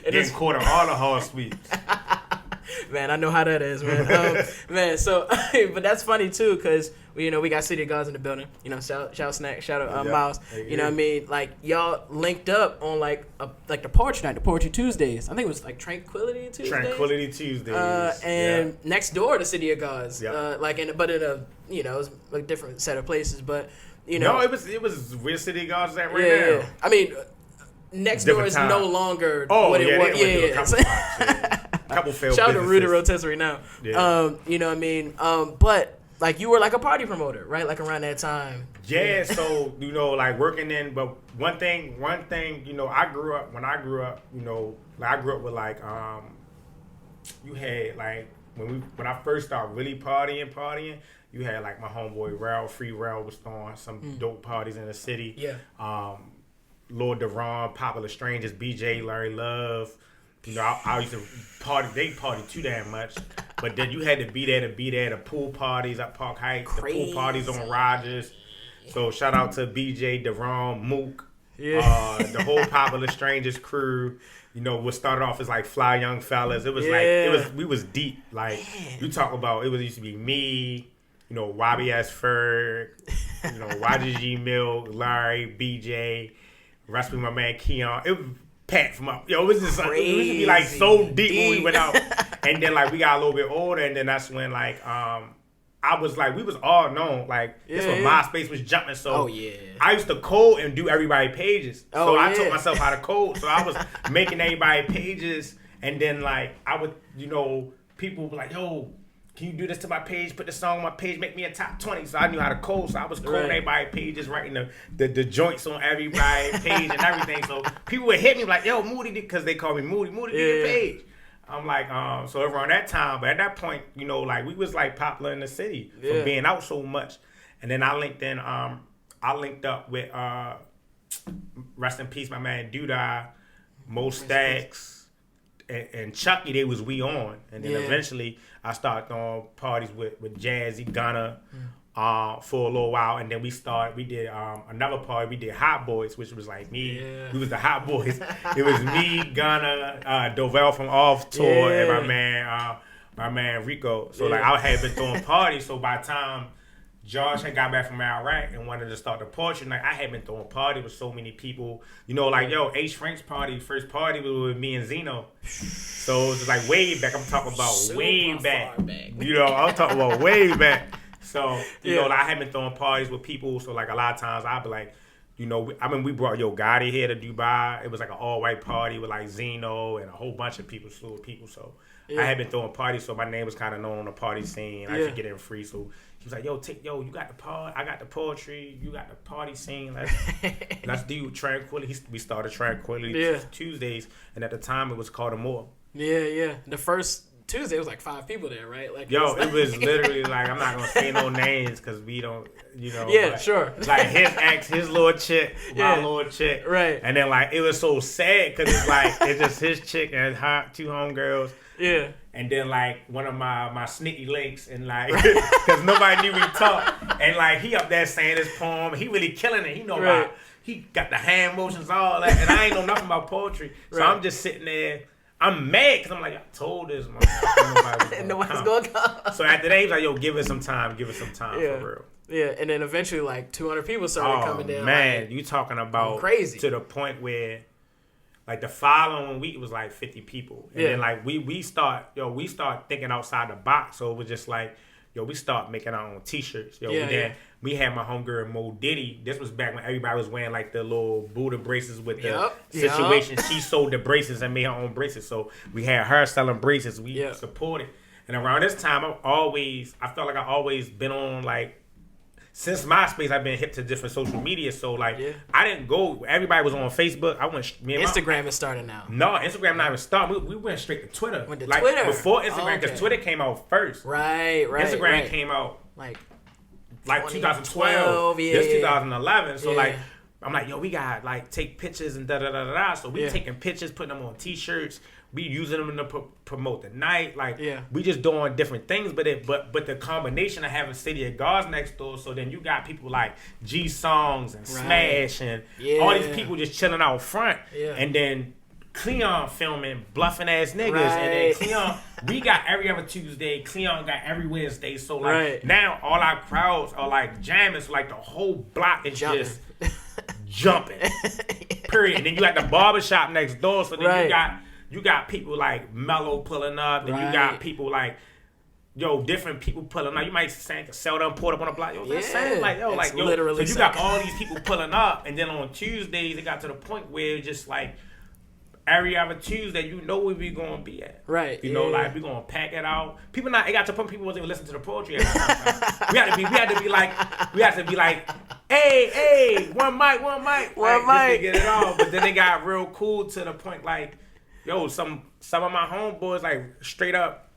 S1: Getting caught on all the hard sweeps.
S2: Man, I know how that is, man. Man, so but that's funny too, cause we got City of Gods in the building. Shout Snack, shout out Miles. You know what I mean? Like y'all linked up on like the poetry night, the Poetry Tuesdays. I think it was like Tranquility Tuesdays. And next door to City of Gods. Yep. But in a it was a different set of places. But
S1: no, it was where City of Gods at right now. Yeah.
S2: I mean, next door is no longer what it was.
S1: Couple failed
S2: shout out to Rudy Rotisserie now. Yeah. You know what I mean? But like you were like a party promoter, right? Like around that time.
S1: Yeah, so like working in, but one thing, I grew up like I grew up with like you had like when I first started really partying, you had like my homeboy Rel, Free Rel was throwing some dope parties in the city. Yeah. Lord Deron, Popular Strangers, BJ, Larry Love. I used to party. They party too damn much, but then you had to be there. The pool parties at Park Heights, the pool parties on Rogers. So shout out to BJ, Deron, Mook, the whole Popular Strangers crew. What started off as like fly young fellas. It was we was deep. Like you talk about, it used to be me, Robbie S. Ferg, Roger G. Milk, Larry, BJ, rest with my man Keon. It was Pat from up. It was just like, it used to be like so deep when we went out. And then like we got a little bit older, and then that's when like I was like, we was all known. Like this when MySpace was jumping. So I used to code and do everybody pages. So I taught myself how to code. So I was making everybody pages, and then like I would, people would be like, yo, can you do this to my page? Put the song on my page, make me a top 20. So I knew how to code. So I was coding everybody's pages, writing the joints on everybody's page and everything. So people would hit me like, yo, Moody, because they call me Moody. Moody, do your page. I'm like, so around that time, but at that point, like we was like popular in the city from being out so much. And then I linked up with, rest in peace, my man Doodah, Mo Stacks, and Chucky. They was We On. And then eventually I started throwing parties with Jazzy, Gunna, for a little while, and then we did another party. We did Hot Boys, which was like me. Yeah. We was the Hot Boys. It was me, Gunna, Dovell from Off Tour, and my man Rico. So like I had been throwing parties. So by the time Josh had got back from Iraq and wanted to start the poetry night, I had been throwing parties with so many people. Like H. Frank's first party was with me and Zeno. So it was just like way back. I'm talking about way back. I'm talking about way back. So, like, I had been throwing parties with people. So, like, a lot of times I'd be like, we brought Yo Gotti here to Dubai. It was like an all-white party with, like, Zeno and a whole bunch of people, slew of people. So, I had been throwing parties. So, my name was kind of known on the party scene. I could get in free. So, he was like, you got the part. I got the poetry. You got the party scene. Let's do Tranquility. We started Tranquility Tuesdays. And at the time, it was called Amore.
S2: Yeah. The first Tuesday it was like 5 people there, right? Like
S1: it was literally like, I'm not gonna say no names because we don't,
S2: Yeah, sure.
S1: Like his ex, his little chick, my little chick,
S2: right?
S1: And then like it was so sad because it's like it's just his chick and her 2 homegirls.
S2: Yeah.
S1: And then like one of my sneaky links and like because nobody knew we talked and like he up there saying his poem, he really killing it. He know about, he got the hand motions, all that, and I ain't know nothing about poetry, so I'm just sitting there. I'm mad because I'm like, I told this motherfucker
S2: nobody's gonna come.
S1: So after that, he was like, yo, give us some time for real.
S2: Yeah, and then eventually like 200 people started coming down.
S1: Man,
S2: like,
S1: you talking about
S2: crazy
S1: to the point where like the following week it was like 50 people. And then like we start thinking outside the box. So it was just like, we start making our own t-shirts. We had my homegirl Mo Diddy. This was back when everybody was wearing like the little Buddha braces with the situation. She sold the braces and made her own braces. So we had her selling braces. We supported. And around this time, I felt like I always been on like, since MySpace, I've been hip to different social media. So like, I didn't go. Everybody was on Facebook. I went.
S2: Instagram is starting now.
S1: No, Instagram not even started. We went straight to Twitter.
S2: Went to Twitter
S1: before Instagram, because Twitter came out first.
S2: Right.
S1: Instagram came out
S2: like
S1: 2012. This 2011. So like, I'm like, we got like take pictures and da da da da. So we taking pictures, putting them on T-shirts. We using them to promote the night. Like, we just doing different things. But the combination of having City of Gods next door, so then you got people like G Songs and Smash and all these people just chilling out front. And then Cleon filming bluffing ass niggas. And then Cleon, we got every other Tuesday. Cleon got every Wednesday. So like now all our crowds are like jamming. So like the whole block is just jumping. Period. And then you got the barbershop next door. So then you got people like Mello pulling up, and you got people like, different people pulling up. You might sell them, pulled up on the block. Literally. So you got all these people pulling up, and then on Tuesdays it got to the point where just like every other Tuesday, where we gonna be at.
S2: Right.
S1: Like we gonna pack it out. It got to the point people wasn't even listening to the poetry. We had to be like, hey, one mic, just to get it off. But then it got real cool to the point like, some of my homeboys like straight up,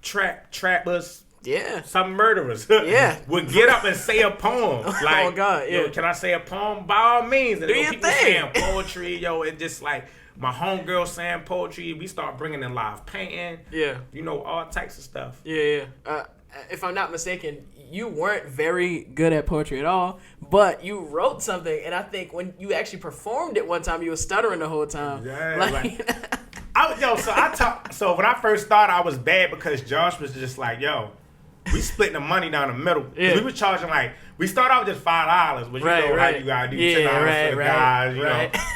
S1: trappers, some murderers, would get up and say a poem. Like,
S2: oh God,
S1: can I say a poem? By all means. And
S2: do your
S1: people
S2: thing.
S1: saying poetry, it just like my homegirl saying poetry. We start bringing in live painting. All types of stuff.
S2: If I'm not mistaken, you weren't very good at poetry at all, but you wrote something, and I think when you actually performed it one time, you were stuttering the whole time.
S1: So when I first started, I was bad because Josh was just like, we splitting the money down the middle. We was charging we start off with just $5, but how you gotta do $10 for the guys,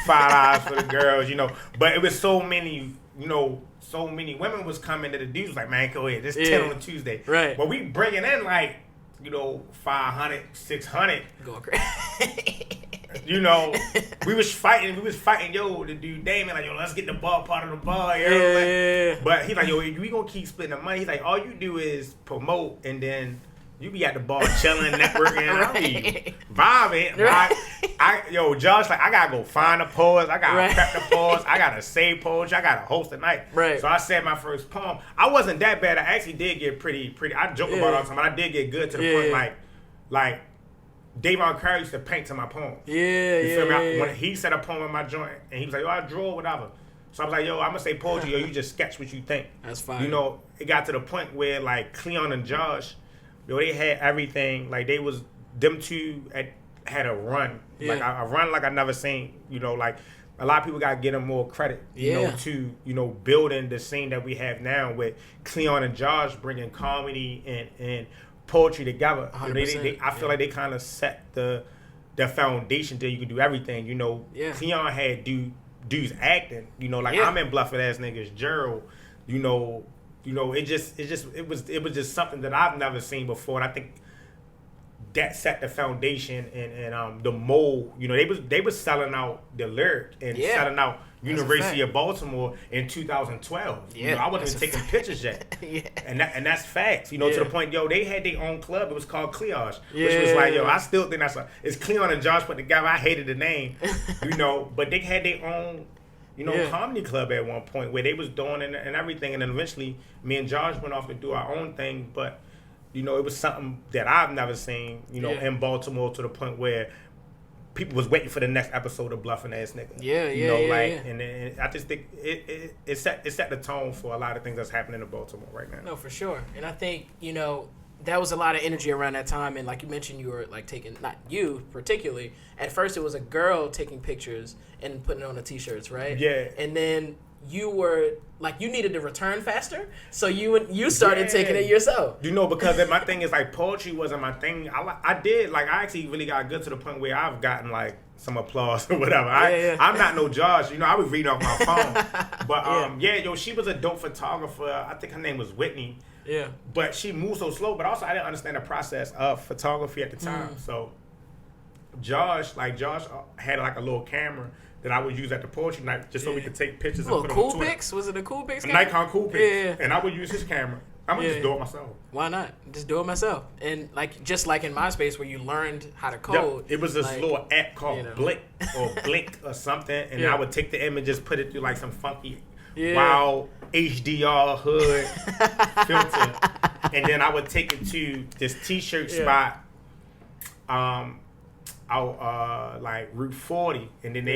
S1: $5 for the girls, But it was so many, so many women was coming to the dudes like, man, go ahead, this 10 on a Tuesday.
S2: Right.
S1: But we bringing in 500, 600.
S2: Going crazy.
S1: We was fighting, the dude Damon, like, let's get the ball part of the bar. But he's like, we gonna keep splitting the money. He's like, all you do is promote, and then you be at the bar chilling, networking, I'll be vibing. Josh, like, I gotta go find the poets, I gotta prep the poets, I gotta say poetry, I gotta host the night. So I said my first poem. I wasn't that bad. I actually did get pretty. I joke about it all the time, but I did get good to the point like Devin Curry used to paint to my poems. You feel me? When he said a poem in my joint, and he was like, I draw whatever. So I was like, I'm gonna say poetry, you just sketch what you think.
S2: That's fine.
S1: It got to the point where like Cleon and Josh, they had everything. Like them two had a run. Like a run like I never seen. Like a lot of people gotta give them more credit. To building the scene that we have now with Cleon and Josh bringing comedy and poetry together. I feel like they kind of set the foundation that you can do everything. Cleon had dudes acting. I'm in bluffing ass niggas. Gerald. It was just something that I've never seen before, and I think that set the foundation and the mold. They was selling out the lyric and selling out University of Baltimore in 2012. I wasn't even taking pictures yet. And that's facts. To the point, they had their own club. It was called Cleage, which was like, I still think it's Cleon and Josh put together. I hated the name, but they had their own comedy club at one point where they was doing and everything, and then eventually me and Josh went off to do our own thing, but it was something that I've never seen, in Baltimore, to the point where people was waiting for the next episode of Bluffing Ass Nigga. And I just think it set the tone for a lot of things that's happening in Baltimore right now.
S2: No, for sure. And I think, that was a lot of energy around that time. And like you mentioned, you were like taking, not you particularly, at first it was a girl taking pictures and putting it on the t-shirts, right?
S1: Yeah.
S2: And then you were like, you needed to return faster, so you started taking it yourself.
S1: Because my thing is like poetry wasn't my thing. I actually really got good to the point where I've gotten like some applause or whatever. I'm not no Josh. I would read off my phone. But she was a dope photographer. I think her name was Whitney.
S2: Yeah.
S1: But she moved so slow. But also I didn't understand the process of photography at the time. So Josh had like a little camera that I would use at the poetry night just so we could take pictures and put them on Twitter.
S2: Coolpix? Was it a Coolpix
S1: camera? Nikon Coolpix.
S2: Yeah.
S1: And I would use his camera. I'm going to just do it myself.
S2: Why not? Just do it myself. And just like in MySpace where you learned how to code.
S1: It was this little app called Blink or something. And I would take the images, put it through like some funky, wild HDR hood filter. And then I would take it to this t-shirt spot out like Route 40, and then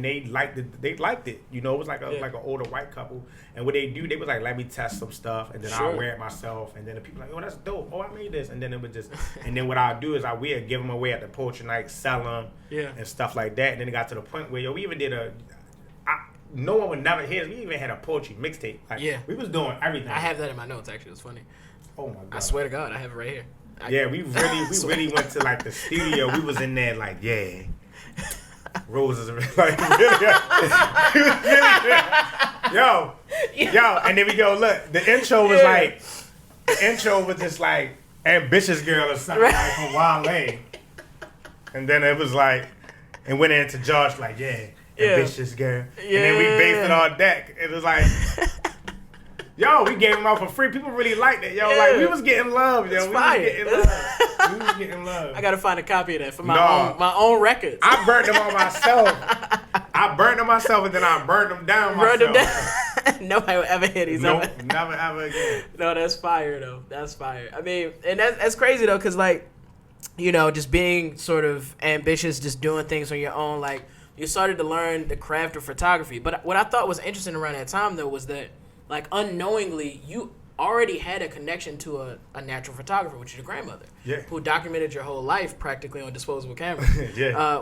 S1: they liked it. They liked it. It was like an older white couple, and what they do, they was like, let me test some stuff, and then I'll wear it myself, and then the people like, oh, that's dope. Oh, I made this, and then it would just, and then what I'll do is we'd give them away at the poetry night, sell them, and stuff like that. And then it got to the point where we even did no one would never hear. We even had a poetry mixtape. We was doing everything. I
S2: have that in my notes. Actually, it's funny.
S1: Oh my god!
S2: I swear to God, I have it right here.
S1: We really went to like the studio. We was in there like, roses are like really, yo, and then we go look. The intro was just like Ambitious Girl or something like from Wale, and then it was like, and went into Josh like Ambitious Girl, and then we based it on that. It was like. We gave them out for free. People really liked it, like we was getting love,
S2: It's
S1: we
S2: fire.
S1: was getting love.
S2: I gotta find a copy of that for my own records.
S1: I burnt them on myself. And then I burned them down myself.
S2: Nobody will ever hear these.
S1: Nope, never ever again.
S2: No, that's fire though. That's fire. I mean, and that's crazy though, because like, just being sort of ambitious, just doing things on your own, like you started to learn the craft of photography. But what I thought was interesting around that time though was that, like, unknowingly, you already had a connection to a natural photographer, which is your grandmother, who documented your whole life practically on disposable cameras.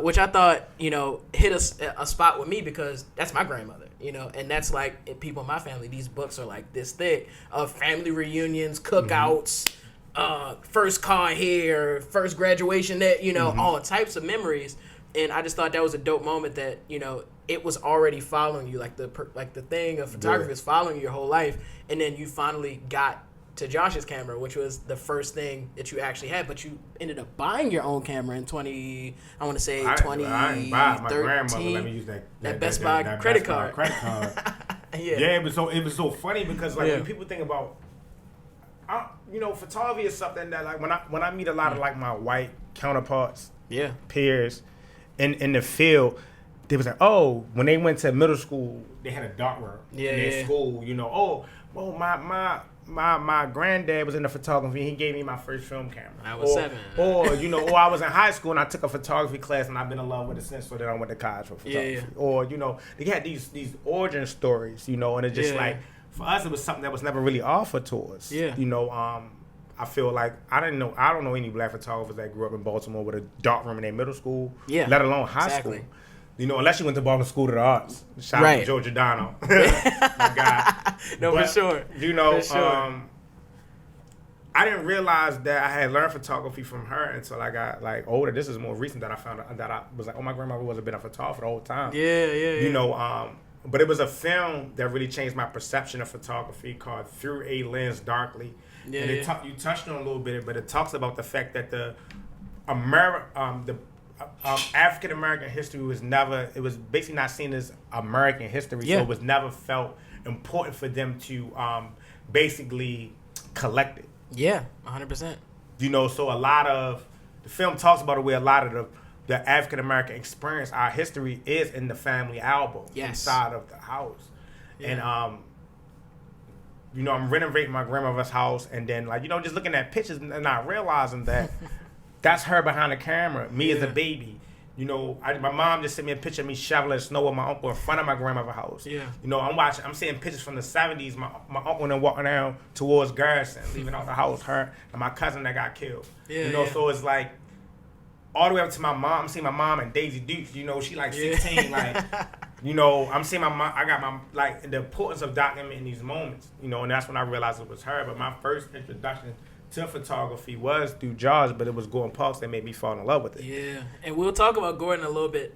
S2: Which I thought, hit a spot with me because that's my grandmother, and that's like people in my family. These books are like this thick of family reunions, cookouts, first car here, first graduation, that all types of memories. And I just thought that was a dope moment that it was already following you, like the thing of photography is following you your whole life, and then you finally got to Josh's camera, which was the first thing that you actually had. But you ended up buying your own camera in 2013.
S1: I ain't buy. My grandmother let me use that
S2: Best Buy credit card.
S1: It was so funny because when people think about, photography is something that like when I meet a lot of like my white counterparts, peers in the field. They was like, oh, when they went to middle school, they had a dark room in their school. My granddad was in the photography. He gave me my first film camera.
S2: I was 7.
S1: Or I was in high school and I took a photography class and I've been in love with it since. So then I went to college for photography. Or they had these origin stories. And it's just like for us, it was something that was never really offered to us. I feel like I don't know any black photographers that grew up in Baltimore with a dark room in their middle school, let alone high school. Unless you went to Baltimore School of the Arts. Shout out to Joe Giordano. My God.
S2: For sure. For sure.
S1: I didn't realize that I had learned photography from her until I got like older. This is more recent that I found out that I was like, oh, my grandmother was a bit of a photographer the whole time. But it was a film that really changed my perception of photography called Through a Lens Darkly. And you touched on a little bit, but it talks about the fact that the African American history was basically not seen as American history, so it was never felt important for them to basically collect it.
S2: 100%.
S1: So a lot of the film talks about the way a lot of the the African American experience, our history is in the family album inside of the house. And I'm renovating my grandmother's house, and then just looking at pictures and not realizing that that's her behind the camera, me as a baby. My mom just sent me a picture of me shoveling snow with my uncle in front of my grandmother's house. Yeah. I'm seeing pictures from the 70s. My uncle and walking down towards Garrison, leaving out the house, her and my cousin that got killed. So it's like all the way up to my mom. I'm seeing my mom and Daisy Dukes. She like 16. I'm seeing my mom. I got my the importance of documenting these moments. And that's when I realized it was her. But my first introduction to photography was through Jaws, but it was Gordon Parks that made me fall in love with it.
S2: Yeah, and we'll talk about Gordon in a little bit.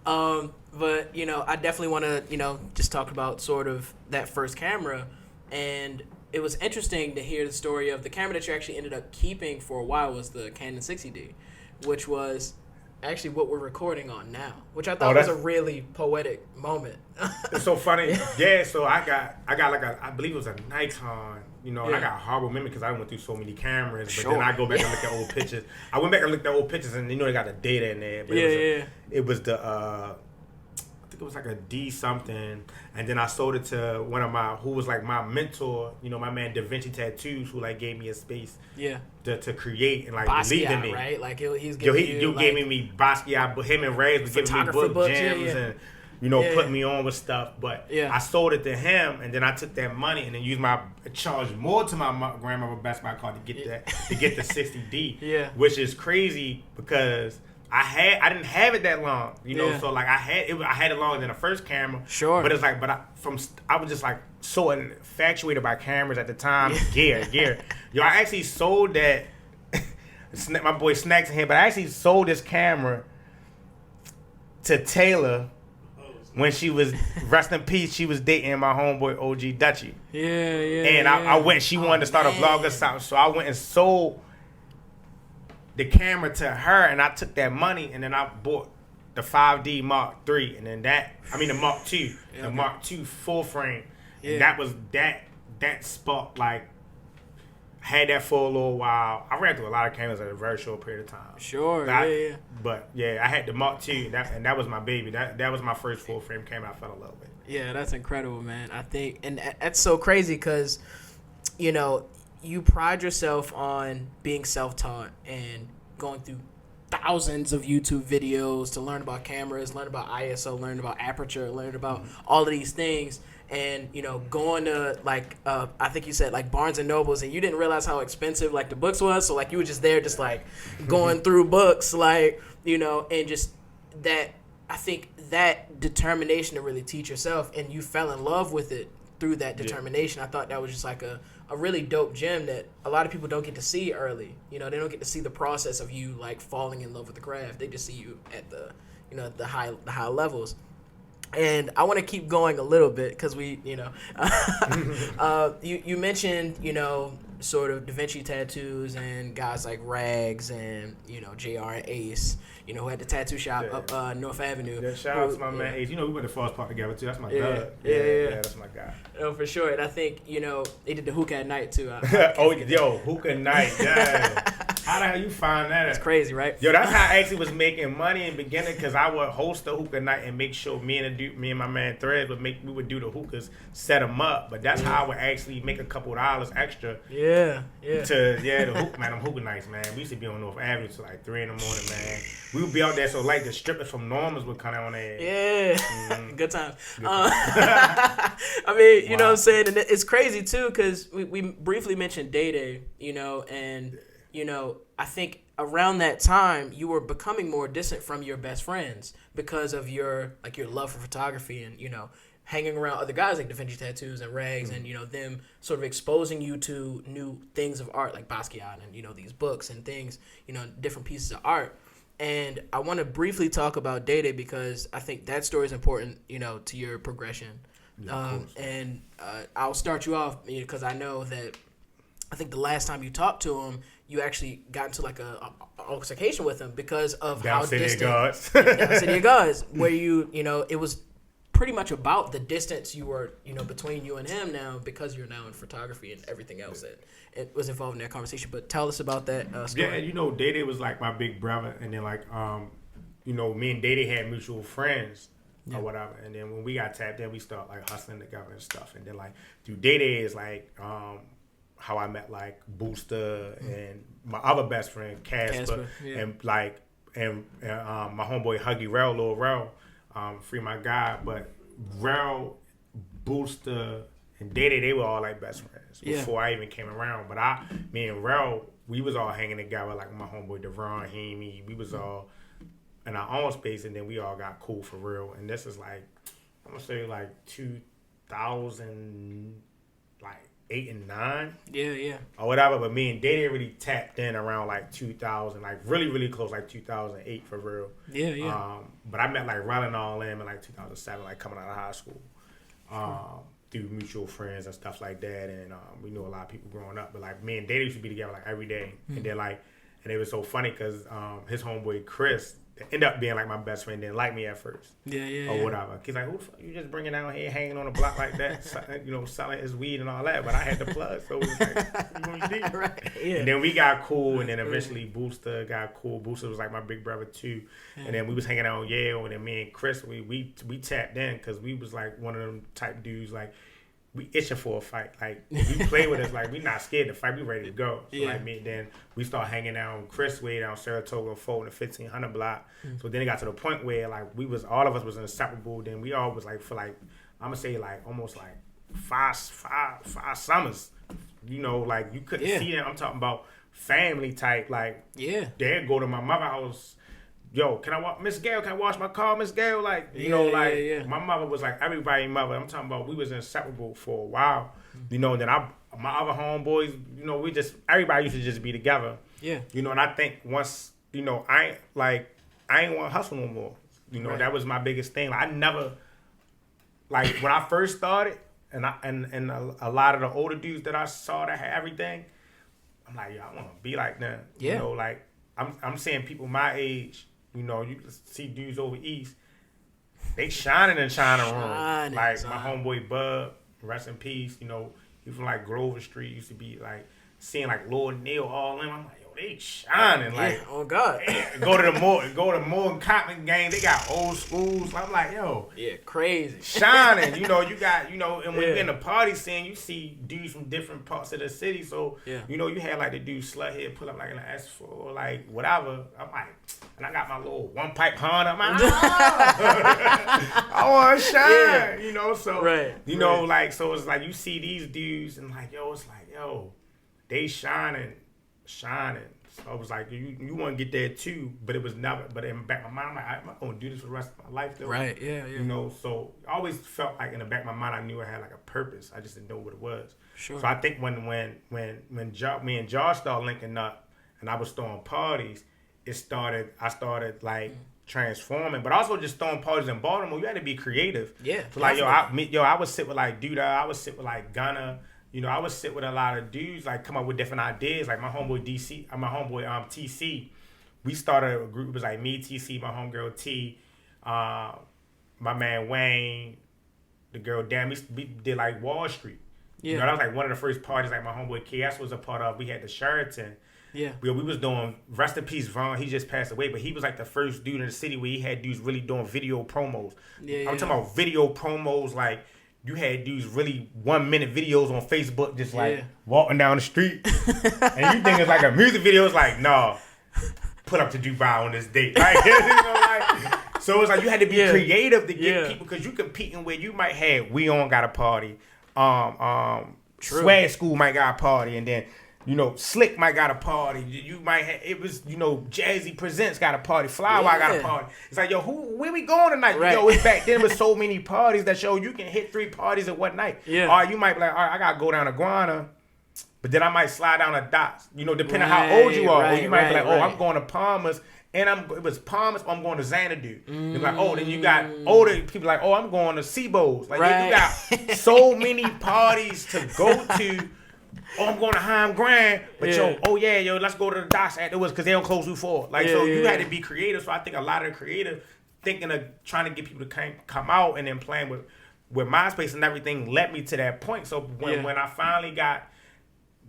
S2: But I definitely want to just talk about sort of that first camera, and it was interesting to hear the story of the camera that you actually ended up keeping for a while was the Canon 60D, which was actually what we're recording on now, which I thought was a really poetic moment.
S1: It's so funny. Yeah, so I got I believe it was a Nikon, and I got horrible memory because I went through so many cameras, but then I go back and look at old pictures. I went back and looked at old pictures, and they got the data in there. But it was the I think it was like a D something, and then I sold it to one of who was like my mentor, my man Da Vinci Tattoos, who gave me a space to create and
S2: Basquiat,
S1: believe in me.
S2: Right? Like he's giving
S1: you gave me Basquiat, but him and Ray was giving me book gems and put me on with stuff. But I sold it to him, and then I took that money and then charged more to my grandmother Best Buy card to get the 60D. Which is crazy because I didn't have it that long, so I had it longer than the first camera.
S2: Sure.
S1: But it's I was just so infatuated by cameras at the time. gear. I actually sold that. My boy Snacks in here, but I actually sold this camera to Taylor when she was rest in peace. She was dating my homeboy OG Dutchy.
S2: Yeah.
S1: And I went. She wanted to start a vlog or something, so I went and sold the camera to her, and I took that money, and then I bought the 5D Mark III, and then the Mark II, the Mark II full frame, and that was that sparked had that for a little while. I ran through a lot of cameras at a very short period of time.
S2: Sure,
S1: But I had the Mark II, and that was my baby. That was my first full frame camera I fell in love with.
S2: Yeah, that's incredible, man. I think, and that's so crazy because, you pride yourself on being self-taught and going through thousands of YouTube videos to learn about cameras, learn about ISO, learn about aperture, learn about all of these things. And, going to, I think you said, Barnes & Nobles, and you didn't realize how expensive, the books was. So, you were just there just, going through books, and just that, I think that determination to really teach yourself, and you fell in love with it through that determination. I thought that was just, a really dope gem that a lot of people don't get to see early. They don't get to see the process of you, falling in love with the craft. They just see you at the, the high levels. And I want to keep going a little bit because we, you mentioned, sort of Da Vinci Tattoos and guys like Rags and, JR and Ace, who had the tattoo shop up North Avenue.
S1: Yeah, shout out to my man Ace. We went to Forest Park together too. That's my dad.
S2: Yeah,
S1: that's my guy.
S2: Oh, for sure. And I think, they did the hookah at night too.
S1: Hookah night, yeah. How the hell you find that?
S2: It's crazy, right?
S1: Yo, that's how I actually was making money in the beginning because I would host the hookah night and make sure me and my man Threads we would do the hookahs, set them up. But that's how I would actually make a couple dollars extra.
S2: Yeah.
S1: The hookah, man, them hookah nights, man. We used to be on North Avenue till 3 in the morning, man. We would be out there so the strippers from Norman's would come on there.
S2: Yeah. Mm-hmm. Good times. I mean, you know what I'm saying? And it's crazy too because we briefly mentioned Day, and I think around that time you were becoming more distant from your best friends because of your love for photography and hanging around other guys like Da Vinci Tattoos and Rags and them sort of exposing you to new things of art like Basquiat and these books and things, different pieces of art. And I want to briefly talk about Day because I think that story is important, to your progression. And I'll start you off because I know that I think the last time you talked to him, you actually got into a altercation with him because of how distant.
S1: Down City of Gods,
S2: where it was pretty much about the distance you were, between you and him now, because you're now in photography and everything else that it was involved in that conversation. But tell us about that story.
S1: Yeah, Day was like my big brother, and then like me and Day had mutual friends or whatever, and then when we got tapped in, we started like hustling together and stuff, and then like through Day is like how I met like Booster and my other best friend Casper. And like and my homeboy Huggy Rel, Lil Rel, free my guy, but Rel, Booster, and Day they were all like best friends before I even came around. But me and Rel, we was all hanging together, like my homeboy Devin, we was all in our own space, and then we all got cool for real. And this is like, I'm gonna say like 2008 and 9, or whatever. But me and Day really tapped in around like 2000, like really really close, like 2008 for real. But I met like Rel and all them in like 2007, like coming out of high school, through mutual friends and stuff like that. And we knew a lot of people growing up. But like me and Day used to be together like every day, and then like, and it was so funny because his homeboy Chris ended up being like my best friend, didn't like me at first. Or whatever. He's like, who the fuck you just bringing down here hanging on the block like that, selling his weed and all that. But I had the plug, so it was like, you know what you did? And then we got cool, and then eventually Booster got cool. Booster was like my big brother too. And then we was hanging out on Yale, and then me and Chris, we tapped in because we was like one of them type dudes, like we itching for a fight. Like if you play with us, like we not scared to fight, we ready to go. So like then we start hanging out on Chris way down Saratoga, 4 in the 1500 block. So then it got to the point where like all of us was inseparable. Then we all was like for like, I'm gonna say like almost like five summers. Like you couldn't see them. I'm talking about family type. Like they'd go to my mother's house. Yo, can I watch Miss Gail? Can I wash my car, Miss Gail? Like, my mother was like everybody's mother. I'm talking about we was inseparable for a while. Then my other homeboys, we just, everybody used to just be together. And I think once, I ain't want to hustle no more. That was my biggest thing. Like, I never, like when I first started, and a lot of the older dudes that I saw that had everything, I'm like, I want to be like them. Like I'm seeing people my age. You can see dudes over east, they shining in China room. Like my homeboy Bub, rest in peace. He from like Grover Street, used to be like seeing like Lord Neal, all them. I'm like, yo, they shining. Like,
S2: oh God.
S1: Go to the Morgan Cotton game. They got old schools. I'm like, yo,
S2: crazy.
S1: Shining. You got, and when you're in the party scene, you see dudes from different parts of the city. So, you had like the dude Sluthead pull up like in an S4 or like whatever. I'm like, and I got my little one pipe Honda. I'm like, I want to shine. So, like, so it's like you see these dudes and like, yo, it's like, yo, they shining. So I was like, you want to get there too, but it was never. But in the back of my mind, I'm like, I'm not gonna do this for the rest of my life, though.
S2: Right? Yeah.
S1: So I always felt like in the back of my mind, I knew I had like a purpose. I just didn't know what it was.
S2: Sure.
S1: So I think when me and Josh started linking up, and I was throwing parties, I started like transforming, but also just throwing parties in Baltimore. You had to be creative.
S2: Yeah.
S1: So like I would sit with like Duda, I would sit with like Gunna. I would sit with a lot of dudes, like come up with different ideas. Like my homeboy TC, we started a group. It was like me, TC, my homegirl T, my man Wayne, the girl Dan. We did like Wall Street. That was like one of the first parties like my homeboy KS was a part of. We had the Sheraton. We was doing, rest in peace, Vaughn. He just passed away, but he was like the first dude in the city where he had dudes really doing video promos. I'm talking about video promos like. You had dudes really 1 minute videos on Facebook just like walking down the street. And you think it's like a music video. It's like, no, put up to Dubai on this date. Right? So it's like you had to be creative to get people because you competing with, you might have We On got a party. Swag School might got a party. And then, Slick might got a party. You might have, it was, Jazzy Presents got a party. Flywire got a party. It's like, yo, where we going tonight? Right. It's back then with so many parties that you can hit 3 parties at one night. Or you might be like, all right, I got to go down to Guana, but then I might slide down to Dots, depending on how old you are. Or you might be like, I'm going to Palmer's, and it was Palmer's, or I'm going to Xanadu. You're like, then you got older people like, I'm going to Seabo's. Like, you got so many parties to go to. I'm going to Heim Grand, but let's go to the Docks afterwards because they don't close you for. Like, you had to be creative. So I think a lot of the creative thinking of trying to get people to come out, and then playing with MySpace and everything led me to that point. So when I finally got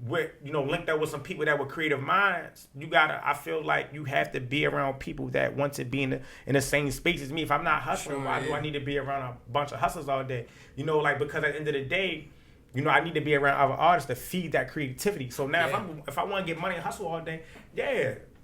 S1: linked up with some people that were creative minds, I feel like you have to be around people that want to be in the same space as me. If I'm not hustling, why do I need to be around a bunch of hustlers all day? Because at the end of the day, I need to be around other artists to feed that creativity. So now if I want to get money and hustle all day,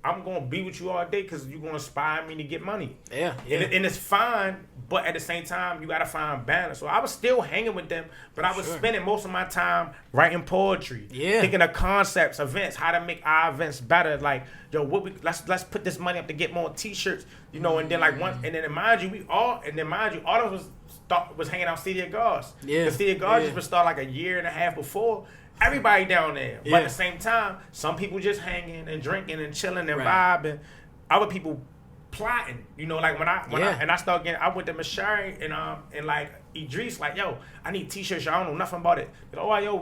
S1: I'm going to be with you all day because you're going to inspire me to get money. Yeah. And it's fine, but at the same time, you got to find balance. So I was still hanging with them, but I was spending most of my time writing poetry, thinking of concepts, events, how to make our events better. Like, let's put this money up to get more T-shirts, and then mind you, all of us was hanging out City of Gods. Yeah. The City of Gods just was started like a year and a half before. Everybody down there, but at the same time, some people just hanging and drinking and chilling and vibing. Other people plotting, like when I started getting, I went to Mashari and like Idris, like, yo, I need T-shirts. I don't know nothing about it.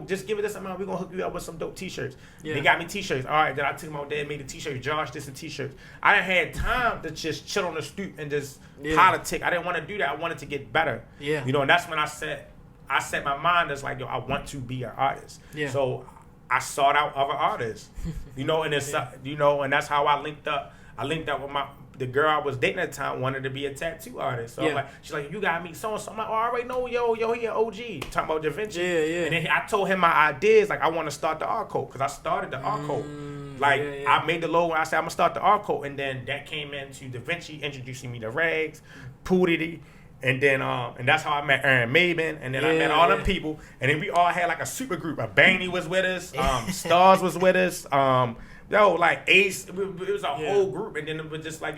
S1: Just give it this amount. We're gonna hook you up with some dope T-shirts. They got me T-shirts. All right, then I took them out there and made the T-shirts. Josh, this and T-shirts. I didn't have time to just chill on the stoop and just politic. I didn't want to do that. I wanted to get better. Yeah, and that's when I set my mind as like, I want to be an artist. Yeah. So I sought out other artists, and it's, and that's how I linked up. I linked up with the girl I was dating at the time wanted to be a tattoo artist. So I'm like, she's like, you gotta meet so-and-so. I'm like, I already know, he an OG. Talking about Da Vinci. Yeah. And then I told him my ideas, like I want to start the art code, because I started the art code. I made the logo and I said, I'm gonna start the art code. And then that came into Da Vinci, introducing me to Rags, Pootie. And then, and that's how I met Aaron Maben, and then I met all them people, and then we all had like a super group. Bangy was with us, Stars was with us, like Ace. It was a whole group, and then it was just like,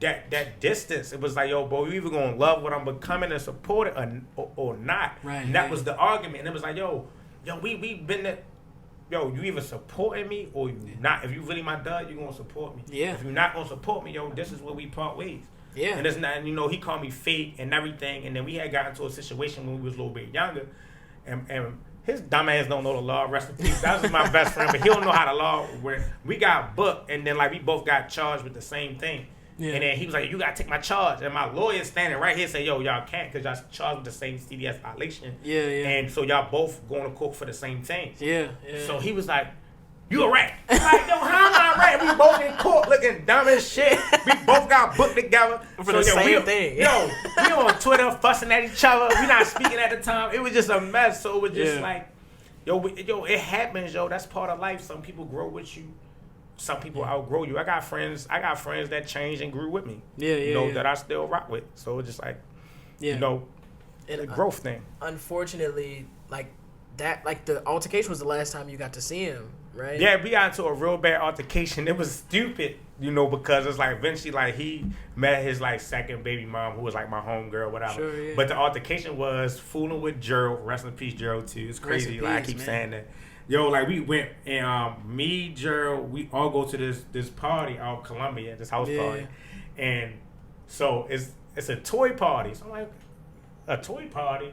S1: that distance. It was like, bro, you either gonna love what I'm becoming and support it or not. Right. And that was the argument. And it was like, we been there. You either supporting me or you not. If you really my dad, you gonna support me. Yeah. If you're not gonna support me, this is where we part ways. Yeah. And it's not, he called me fake and everything. And then we had gotten into a situation when we was a little bit younger. And his dumb ass don't know the law. Rest in peace. That was my best friend, but he don't know how the law works. We got booked, and then like we both got charged with the same thing. Yeah. And then he was like, you got to take my charge. And my lawyer standing right here say, y'all can't, because y'all charged with the same CDS violation. Yeah. And so y'all both going to court for the same thing. Yeah. So he was like, you a rat. I'm like, how am I a rat? We both in court looking dumb as shit. We both got booked together. For the same thing. We on Twitter fussing at each other. We not speaking at the time. It was just a mess. So it was just like, it happens, That's part of life. Some people grow with you. Some people outgrow you. I got friends that changed and grew with me. That I still rock with. So it's just like, the growth thing. Unfortunately,
S2: the altercation was the last time you got to see him, right?
S1: Yeah, we got into a real bad altercation. It was stupid, because it's like eventually, like he met his like second baby mom, who was like my homegirl, whatever. Sure, yeah. But the altercation was fooling with Gerald. Rest in peace, Gerald too. It's crazy. I keep saying that. We went and me, Gerald, we all go to this party out in Columbia, this house party, and so it's a toy party. So I'm like, a toy party,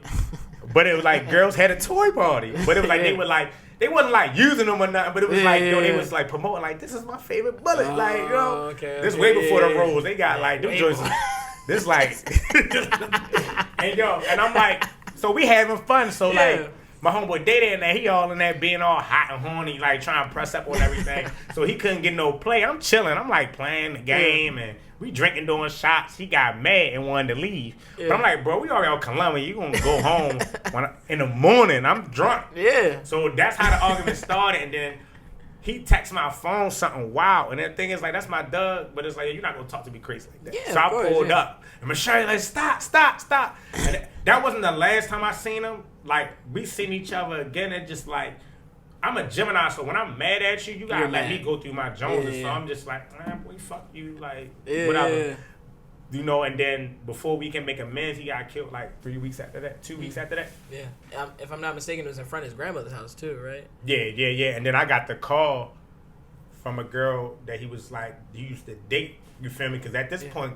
S1: but it was like girls had a toy party, but it was like they wasn't like using them or nothing, but it was they was like promoting like, this is my favorite bullet, this way before the Rose. They got like them joints. This like, and I'm like, so we having fun. So like my homeboy Data in there, he all in there being all hot and horny, like trying to press up on everything. So he couldn't get no play. I'm chilling. I'm like playing the game and we drinking, doing shots. He got mad and wanted to leave. Yeah. But I'm like, bro, we already out Columbia. You gonna go home in the morning. I'm drunk. Yeah. So that's how the argument started. And then he texts my phone something wild. And the thing is, like, that's my Doug. But it's like, you're not gonna talk to me crazy like that. Yeah, so I pulled up. And Michelle like, stop. And that wasn't the last time I seen him. Like, we seen each other again. And just like, I'm a Gemini, so when I'm mad at you, you gotta let me go through my Joneses. So I'm just like, man, boy, fuck you, like, whatever. And then before we can make amends, he got killed like 3 weeks after that, 2 weeks after that.
S2: Yeah. If I'm not mistaken, it was in front of his grandmother's house too, right?
S1: Yeah. And then I got the call from a girl that he was like, he used to date, you feel me? Because at this point,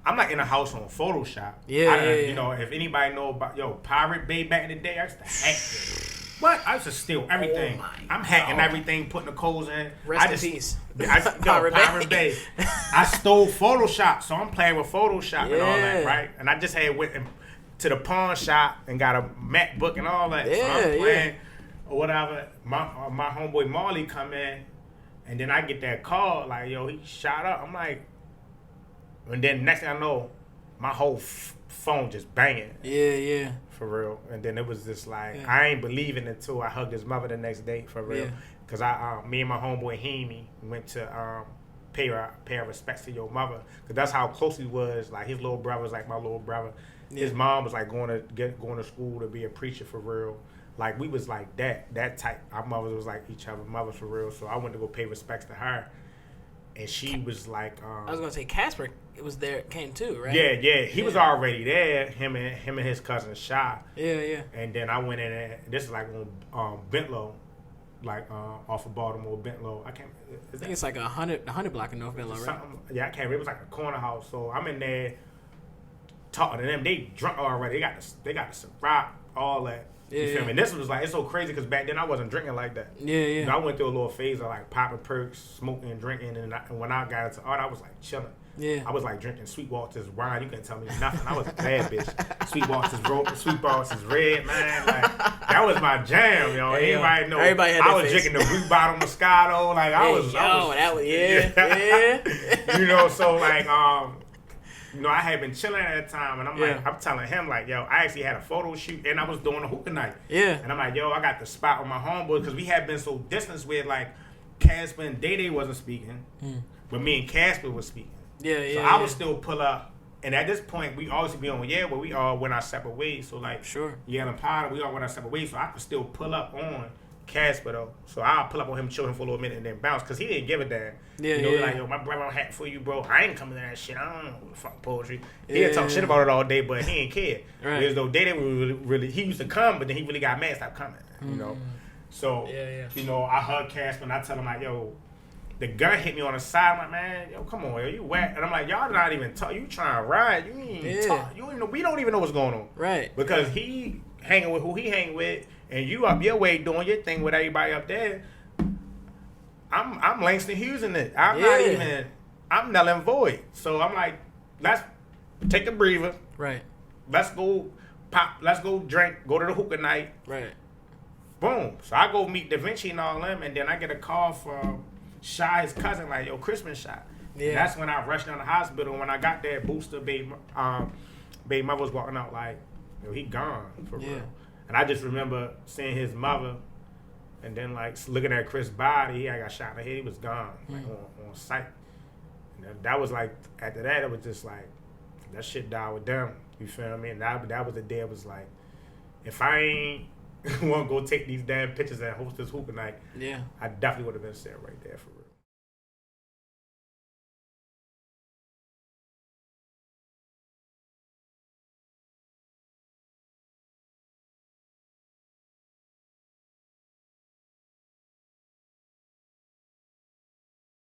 S1: I'm like in a house on Photoshop. If anybody know about, Pirate Bay back in the day, I used to hack it. What? I used to steal everything. I'm hacking everything, putting the codes in.
S2: Rest in peace.
S1: Pirate Bay. I stole Photoshop, so I'm playing with Photoshop and all that, right? And I just went to the pawn shop and got a MacBook and all that. So I'm playing or whatever. My homeboy Marley come in, and then I get that call like, yo, he shot up. I'm like, and then next thing I know, my whole phone just banging.
S2: Yeah.
S1: For real. And then it was just like, I ain't believing it until I hugged his mother the next day, for real. Because me and my homeboy Hemi went to pay our respects to your mother. Because that's how close he was. Like, his little brother was like my little brother. His mom was like going to school to be a preacher, for real. Like, we was like that type. Our mothers was like each other's mothers, for real. So I went to go pay respects to her. And she was like,
S2: I was gonna say Casper came too, right?
S1: Yeah. He was already there. Him and his cousin Shy.
S2: Yeah.
S1: And then I went in and this is like on Bentlow, like off of Baltimore Bentlow. I think
S2: it's like a 100 block in North Bentlow, right?
S1: Yeah, I can't remember. It was like a corner house. So I'm in there talking to them. They drunk already. They got the Ciroc, all that. You feel me? And this was like, it's so crazy because back then I wasn't drinking like that.
S2: Yeah.
S1: You know, I went through a little phase of like popping perks, smoking and drinking, and when I got into art, I was like chilling.
S2: Yeah.
S1: I was like drinking Sweetwater's wine. You couldn't tell me nothing. I was a bad bitch. Sweetwater's red, man. Like, that was my jam, yo. Everybody know.
S2: Everybody had that
S1: I was drinking the Blue Bottle Moscato. Like, you know, so like, you know, I had been chilling at that time, and I'm telling him, like, yo, I actually had a photo shoot, and I was doing a hookah night.
S2: Yeah.
S1: And I'm like, yo, I got the spot with my homeboy, because we had been so distant with, like, Casper and Day wasn't speaking, but me and Casper was speaking. So I would still pull up, and at this point, we always be on, but we all went our separate ways. So, like, and Potter, we all went our separate ways, so I could still pull up on Casper, though. So I'll pull up on him, chill him for a little minute, and then bounce, because he didn't give a damn. Like, yo, my brother hat for you, bro. I ain't coming to that shit. I don't know what the fuck poetry. He didn't talk shit about it all day, but he ain't care.
S2: Right.
S1: Because though Day really, he used to come, but then he really got mad, stopped coming, you know. So, you know, I hug Casper, and I tell him, like, yo, the gun hit me on the side. I'm like, man, yo, come on, yo, you whack. And I'm like, y'all not even talk. You trying to ride. You ain't even talk. You don't even know. We don't even know what's going on.
S2: Right.
S1: Because he hanging with who he hanging with, and you up your way doing your thing with everybody up there. I'm Langston Hughes in it. I'm null and void. So I'm like, let's take a breather.
S2: Right.
S1: Let's go pop. Let's go drink. Go to the hookah night.
S2: Right.
S1: Boom. So I go meet Da Vinci and all them, and then I get a call from Shy's cousin, like, yo, Christmas shot. Yeah. That's when I rushed down the hospital. When I got there, Booster, baby mother was walking out like, yo, he gone for real. And I just remember seeing his mother, and then like looking at Chris' body. He got shot in the head. He was gone, like on sight. And that was like, after that, it was just like, that shit died with them. You feel me? And that was the day. It was like, if I ain't want to go take these damn pictures and host this hookah night, I definitely would have been sitting right there for real.